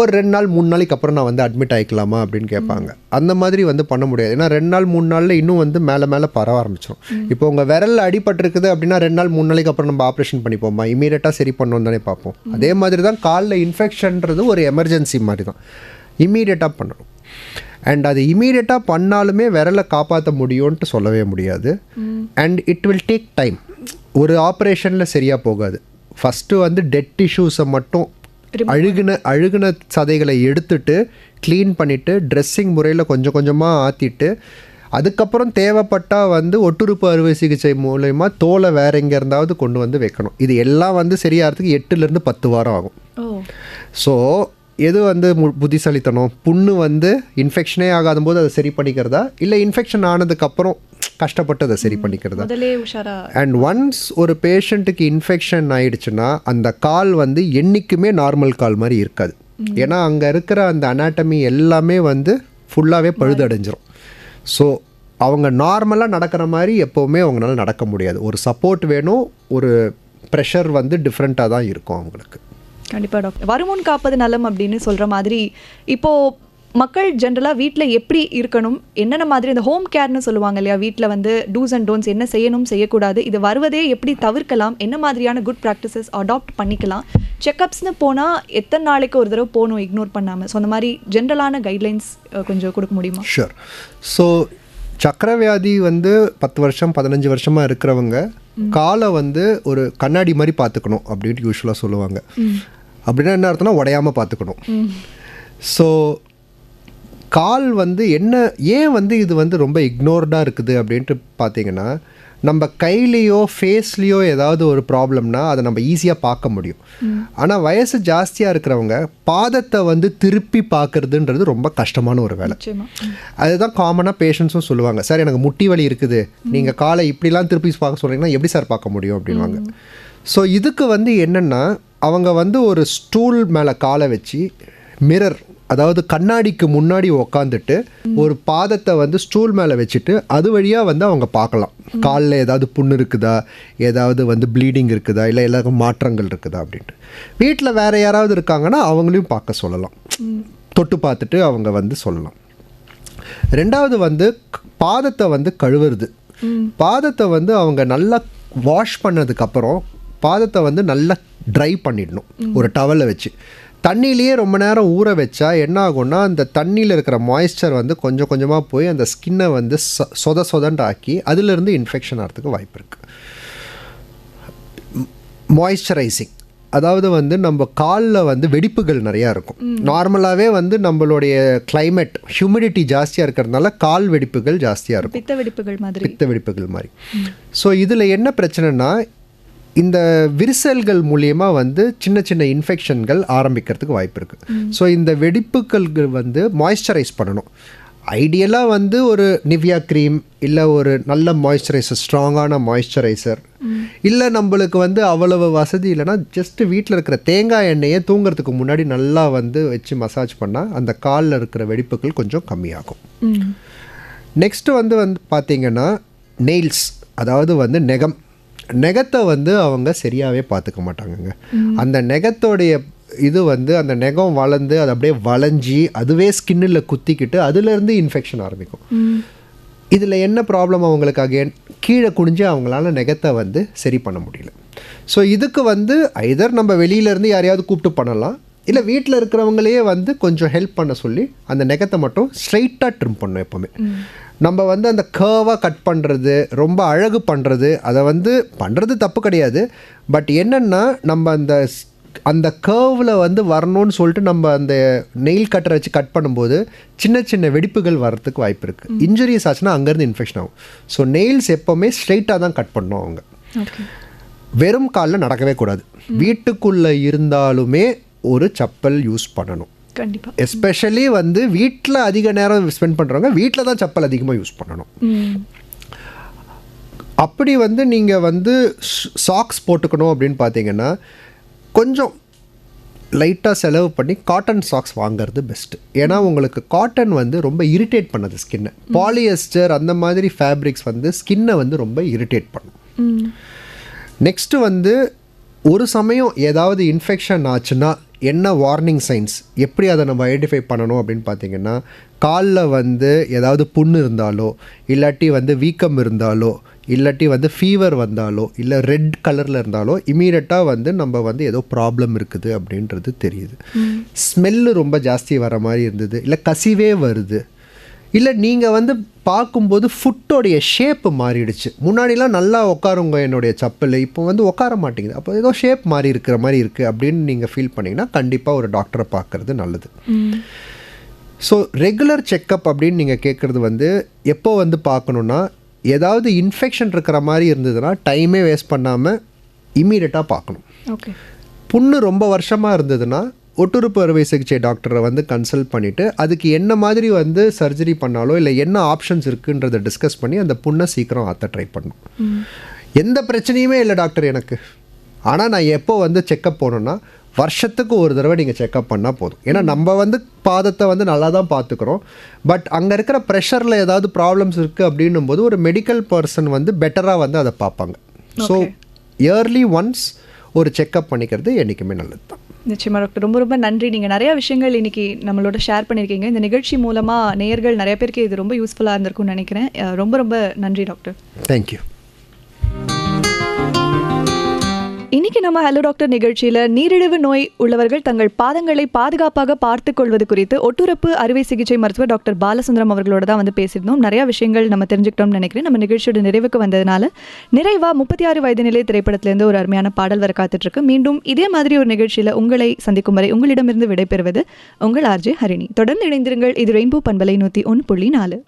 ஒரு 2 நாள் 3 நாளைக்கு அப்புறம் நான் வந்து அட்மிட் ஆகிக்கலாமா அப்படின்னு கேட்பாங்க. அந்த மாதிரி வந்து பண்ண முடியாது. ஏன்னா 2 நாள் 3 நாளில் இன்னும் வந்து மேலே மேலே பரவ ஆரம்பிச்சிடும். இப்போ உங்கள் விரலில் அடிபட்டிருக்குது அப்படின்னா 2 நாள் 3 நாளைக்கு அப்புறம் நம்ம ஆப்ரேஷன் பண்ணிப்போமா, இமீடியட்டாக சரி பண்ணணும் தானே பார்ப்போம். அதே மாதிரி தான் காலில் இன்ஃபெக்ஷன்றது ஒரு எமர்ஜென்சி மாதிரி தான், இமீடியட்டாக பண்ணணும். அண்ட் அது இமீடியட்டாக பண்ணாலுமே விரலை காப்பாற்ற முடியும்ன்ட்டு சொல்லவே முடியாது. And it will take time. ஒரு ஆப்ரேஷனில் சரியாக போகாது. ஃபஸ்ட்டு வந்து டெட் டிஷ்யூஸை மட்டும் அழுகின சதைகளை எடுத்துட்டு க்ளீன் பண்ணிவிட்டு ட்ரெஸ்ஸிங் முறையில் கொஞ்சம் கொஞ்சமாக ஆற்றிட்டு, அதுக்கப்புறம் தேவைப்பட்டால் வந்து ஒட்டுறுப்பு அறுவை சிகிச்சை மூலயமா தோலை வேற எங்கே இருந்தாவது கொண்டு வந்து வைக்கணும். இது எல்லாம் வந்து சரியாகிறதுக்கு 8லேருந்து 10 வாரம் ஆகும். ஸோ எது வந்து புத்திசாலித்தனம், புண்ணு வந்து இன்ஃபெக்ஷனே ஆகாத போது அதை சரி பண்ணிக்கிறதா, இல்லை இன்ஃபெக்ஷன் ஆனதுக்கப்புறம் கஷ்டப்பட்டு அதை சரி பண்ணிக்கிறதா. முதலே உஷாரா. அண்ட் ஒன்ஸ் ஒரு பேஷண்ட்டுக்கு இன்ஃபெக்ஷன் ஆயிடுச்சுன்னா அந்த கால் வந்து என்றைக்குமே நார்மல் கால் மாதிரி இருக்காது. ஏன்னா அங்கே இருக்கிற அந்த அனாட்டமி எல்லாமே வந்து ஃபுல்லாகவே பழுதடைஞ்சிரும். ஸோ அவங்க நார்மலாக நடக்கிற மாதிரி எப்போவுமே அவங்களால நடக்க முடியாது. ஒரு சப்போர்ட் வேணும், ஒரு ப்ரெஷர் வந்து டிஃப்ரெண்ட்டாக தான் இருக்கும் அவங்களுக்கு. கண்டிப்பாக டாக்டர். வருமுன் காப்பது நலம் அப்படின்னு சொல்கிற மாதிரி இப்போது மக்கள் ஜென்ரலாக வீட்டில் எப்படி இருக்கணும், என்னென்ன மாதிரி இந்த ஹோம் கேர்னு சொல்லுவாங்க இல்லையா, வீட்டில் வந்து டூஸ் அண்ட் டோன்ட்ஸ் என்ன செய்யணும் செய்யக்கூடாது, இது வருவதே எப்படி தவிர்க்கலாம், என்ன மாதிரியான குட் ப்ராக்டிசஸ் அடாப்ட் பண்ணிக்கலாம், செக்கப்ஸ்னு போனால் எத்தனை நாளைக்கு ஒரு தடவை போகணும் இக்னோர் பண்ணாமல், ஸோ அந்த மாதிரி ஜென்ரலான கைட்லைன்ஸ் கொஞ்சம் கொடுக்க முடியுமா? ஷூர். ஸோ சக்கரவியாதி வந்து 10 வருஷம் 15 வருஷமாக இருக்கிறவங்க காலை வந்து ஒரு கண்ணாடி மாதிரி பார்த்துக்கணும் அப்படின்ட்டு யூஸ்வலாக சொல்லுவாங்க. அப்படின்னா என்ன அர்த்தம்னா உடையாமல் பார்த்துக்கணும். ஸோ கால் வந்து ஏன் வந்து இது வந்து ரொம்ப இக்னோர்டாக இருக்குது அப்படின்ட்டு பார்த்தீங்கன்னா, நம்ம கையிலையோ ஃபேஸ்லேயோ ஏதாவது ஒரு ப்ராப்ளம்னா அதை நம்ம ஈஸியாக பார்க்க முடியும். ஆனால் வயசு ஜாஸ்தியாக இருக்கிறவங்க பாதத்தை வந்து திருப்பி பார்க்குறதுன்றது ரொம்ப கஷ்டமான ஒரு வேலை. அதுதான் காமனாக பேஷண்ட்ஸும் சொல்லுவாங்க, சார் எனக்கு முட்டி வலி இருக்குது, நீங்கள் காலை இப்படிலாம் திருப்பி பார்க்க சொல்கிறீங்கன்னா எப்படி சார் பார்க்க முடியும் அப்படின்வாங்க. ஸோ இதுக்கு வந்து என்னென்னா, அவங்க வந்து ஒரு ஸ்டூல் மேலே காலை வச்சு மிரர், அதாவது கண்ணாடிக்கு முன்னாடி உக்காந்துட்டு ஒரு பாதத்தை வந்து ஸ்டூல் மேலே வச்சுட்டு அது வழியாக வந்து அவங்க பார்க்கலாம் காலில் ஏதாவது புண்ணு இருக்குதா, ஏதாவது வந்து ப்ளீடிங் இருக்குதா, இல்லை எல்லாருக்கும் மாற்றங்கள் இருக்குதா அப்படின்ட்டு. வீட்டில் வேறு யாராவது இருக்காங்கன்னா அவங்களையும் பார்க்க சொல்லலாம், தொட்டு பார்த்துட்டு அவங்க வந்து சொல்லலாம். ரெண்டாவது வந்து பாதத்தை வந்து கழுவுறது. பாதத்தை வந்து அவங்க நல்லா வாஷ் பண்ணதுக்கப்புறம் பாதத்தை வந்து நல்லா ட்ரை பண்ணிடணும் ஒரு டவலை வச்சு. தண்ணியிலேயே ரொம்ப நேரம் ஊற வச்சா என்ன ஆகும்னா, அந்த தண்ணியில் இருக்கிற மாய்ஸ்சர் வந்து கொஞ்சம் கொஞ்சமாக போய் அந்த ஸ்கின்னை வந்து சொதண்டு ஆக்கி அதிலிருந்து இன்ஃபெக்ஷன் ஆகிறதுக்கு வாய்ப்பு இருக்குது. மாய்ஸ்சரைசிங், அதாவது வந்து நம்ம காலில் வந்து வெடிப்புகள் நிறையா இருக்கும். நார்மலாகவே வந்து நம்மளுடைய கிளைமேட் ஹியூமிடிட்டி ஜாஸ்தியாக இருக்கிறதுனால கால் வெடிப்புகள் ஜாஸ்தியாக இருக்கும், பித்த வெடிப்புகள் மாதிரி. ஸோ இதில் என்ன பிரச்சனைனா, இந்த விரிசல்கள் மூலியமாக வந்து சின்ன சின்ன இன்ஃபெக்ஷன்கள் ஆரம்பிக்கிறதுக்கு வாய்ப்பு இருக்குது. ஸோ இந்த வெடிப்புகள் வந்து மாய்ஸ்சரைஸ் பண்ணணும். ஐடியலாக வந்து ஒரு நிவ்யா க்ரீம் இல்லை ஒரு நல்ல மாய்ஸ்சரைசர், ஸ்ட்ராங்கான மாய்ஸ்சரைசர், இல்லை நம்மளுக்கு வந்து அவ்வளவு வசதி இல்லைன்னா ஜஸ்ட்டு வீட்டில் இருக்கிற தேங்காய் எண்ணெயை தூங்குறதுக்கு முன்னாடி நல்லா வந்து வச்சு மசாஜ் பண்ணால் அந்த காலில் இருக்கிற வெடிப்புகள் கொஞ்சம் கம்மியாகும். நெக்ஸ்ட்டு வந்து பார்த்திங்கன்னா நெயில்ஸ், அதாவது வந்து நெகத்தை வந்து அவங்க சரியாகவே பார்த்துக்க மாட்டாங்கங்க. அந்த நெகத்தோடைய இது வந்து அந்த நெகம் வளர்ந்து அது அப்படியே வளைஞ்சி அதுவே ஸ்கின்னில் குத்திக்கிட்டு அதுலேருந்து இன்ஃபெக்ஷன் ஆரம்பிக்கும். இதில் என்ன ப்ராப்ளம் அவங்களுக்கு, அகேன் கீழே குனிஞ்சு அவங்களால நெகத்தை வந்து சரி பண்ண முடியல. ஸோ இதுக்கு வந்து ஐதர் நம்ம வெளியிலேருந்து யாரையாவது கூப்பிட்டு பண்ணலாம், இல்லை வீட்டில் இருக்கிறவங்களையே வந்து கொஞ்சம் ஹெல்ப் பண்ண சொல்லி அந்த நெகத்தை மட்டும் ஸ்ட்ரைட்டாக ட்ரிம் பண்ணணும். எப்போவுமே நம்ம வந்து அந்த கர்வாக கட் பண்ணுறது, ரொம்ப அழகு பண்ணுறது, அதை வந்து பண்ணுறது தப்பு கிடையாது. பட் என்னென்னா, நம்ம அந்த கர்வில் வந்து வரணும்னு சொல்லிட்டு நம்ம அந்த நெயில் கட்டரை வச்சு கட் பண்ணும்போது சின்ன சின்ன வெடிப்புகள் வர்றதுக்கு வாய்ப்பு இருக்குது. இன்ஜுரிஸ் ஆச்சுன்னா அங்கேருந்து இன்ஃபெக்ஷன் ஆகும். ஸோ நெயில்ஸ் எப்போவுமே ஸ்ட்ரைட்டாக தான் கட் பண்ணணும். அவங்க வெறும் காலில் நடக்கவே கூடாது. வீட்டுக்குள்ளே இருந்தாலுமே ஒரு செப்பல் யூஸ் பண்ணணும். கண்டிப்பாக. எஸ்பெஷலி வந்து வீட்டில் அதிக நேரம் ஸ்பெண்ட் பண்ணுறவங்க வீட்டில் தான் செப்பல் அதிகமாக யூஸ் பண்ணணும். அப்படி வந்து நீங்கள் வந்து சாக்ஸ் போட்டுக்கணும் அப்படின்னு பார்த்தீங்கன்னா கொஞ்சம் லைட்டாக செலவு பண்ணி காட்டன் சாக்ஸ் வாங்கிறது பெஸ்ட்டு. ஏன்னா உங்களுக்கு காட்டன் வந்து ரொம்ப இரிட்டேட் பண்ணுது ஸ்கின்னை. பாலியஸ்டர் அந்த மாதிரி ஃபேப்ரிக்ஸ் வந்து ஸ்கின்னை வந்து ரொம்ப இரிட்டேட் பண்ணும். நெக்ஸ்ட்டு வந்து ஒரு சமயம் ஏதாவது இன்ஃபெக்ஷன் ஆச்சுன்னா என்ன வார்னிங் சைன்ஸ், எப்படி அதை நம்ம ஐடென்டிஃபை பண்ணணும் அப்படின்னு பார்த்தீங்கன்னா, காலில் வந்து ஏதாவது புண்ணு இருந்தாலோ, இல்லாட்டி வந்து வீக்கம் இருந்தாலோ, இல்லாட்டி வந்து ஃபீவர் வந்தாலோ, இல்லை ரெட் கலரில் இருந்தாலோ இமீடியட்டாக வந்து நம்ம வந்து ஏதோ ப்ராப்ளம் இருக்குது அப்படின்றது தெரியுது. ஸ்மெல்லு ரொம்ப ஜாஸ்தி வர மாதிரி இருந்தது, இல்லை கசிவே வருது, இல்லை நீங்கள் வந்து பார்க்கும்போது ஃபுட்டோடைய ஷேப்பு மாறிடுச்சு. முன்னாடிலாம் நல்லா உட்காருங்க என்னுடைய செப்பல், இப்போ வந்து உட்கார மாட்டேங்குது, அப்போ ஏதோ ஷேப் மாறி இருக்கிற மாதிரி இருக்குது அப்படின்னு நீங்கள் ஃபீல் பண்ணிங்கன்னா கண்டிப்பாக ஒரு டாக்டரை பார்க்குறது நல்லது. ஸோ ரெகுலர் செக்கப் அப்படின்னு நீங்கள் கேட்குறது வந்து எப்போ வந்து பார்க்கணுன்னா, ஏதாவது இன்ஃபெக்ஷன் இருக்கிற மாதிரி இருந்ததுன்னா டைமே வேஸ்ட் பண்ணாமல் இம்மீடியட்டாக பார்க்கணும். ஓகே. புண்ணு ரொம்ப வருஷமாக இருந்ததுன்னா ஒட்டுறுப்பு அறுவை சிகிச்சை டாக்டரை வந்து கன்சல்ட் பண்ணிவிட்டு அதுக்கு என்ன மாதிரி வந்து சர்ஜரி பண்ணாலோ இல்லை என்ன ஆப்ஷன்ஸ் இருக்குன்றதை டிஸ்கஸ் பண்ணி அந்த புண்ணை சீக்கிரம் ஆற்ற ட்ரை பண்ணும். எந்த பிரச்சனையுமே இல்லை டாக்டர் எனக்கு, ஆனால் நான் எப்போ வந்து செக்கப் போகணுன்னா வருஷத்துக்கு ஒரு தடவை நீங்கள் செக்கப் பண்ணால் போதும். ஏன்னா நம்ம வந்து பாதத்தை வந்து நல்லா தான் பார்த்துக்குறோம், பட் அங்கே இருக்கிற ப்ரெஷரில் ஏதாவது ப்ராப்ளம்ஸ் இருக்குது அப்படின்னும் போது ஒரு மெடிக்கல் பர்சன் வந்து பெட்டராக வந்து அதை பார்ப்பாங்க. ஸோ இயர்லி ஒன்ஸ் ஒரு செக்கப் பண்ணிக்கிறது என்றைக்குமே நல்லது தான். நிச்சயமா டாக்டர், ரொம்ப ரொம்ப நன்றி. நீங்கள் நிறையா விஷயங்கள் இன்னைக்கு நம்மளோட ஷேர் பண்ணியிருக்கீங்க. இந்த நிகழ்ச்சி மூலமாக நேயர்கள் நிறைய பேருக்கு இது ரொம்ப யூஸ்ஃபுல்லாக இருந்திருக்கும்னு நினைக்கிறேன். ரொம்ப ரொம்ப நன்றி டாக்டர். தேங்க்யூ. இன்னைக்கு நம்ம ஹலோ டாக்டர் நிகழ்ச்சியில் நீரிழிவு நோய் உள்ளவர்கள் தங்கள் பாதங்களை பாதுகாப்பாக பார்த்துக் கொள்வது குறித்து ஒட்டுறப்பு அறுவை சிகிச்சை மருத்துவர் டாக்டர் பாலசுந்தரம் அவர்களோட தான் வந்து பேசியிருந்தோம். நிறையா விஷயங்கள் நம்ம தெரிஞ்சுக்கிட்டோம்னு நினைக்கிறேன். நம்ம நிகழ்ச்சியோட நிறைவுக்கு வந்ததுனால நிறைவாக 36 வயது நிலை திரைப்படத்திலேருந்து ஒரு அருமையான பாடல் வர காத்துட்ருக்கு. மீண்டும் இதே மாதிரி ஒரு நிகழ்ச்சியில் உங்களை சந்திக்கும் வரை உங்களிடமிருந்து விடைபெறுவது உங்கள் ஆர்ஜே ஹரிணி. தொடர்ந்து இணைந்திருங்கள். இது ரெயின்போ பண்பலை 101.4.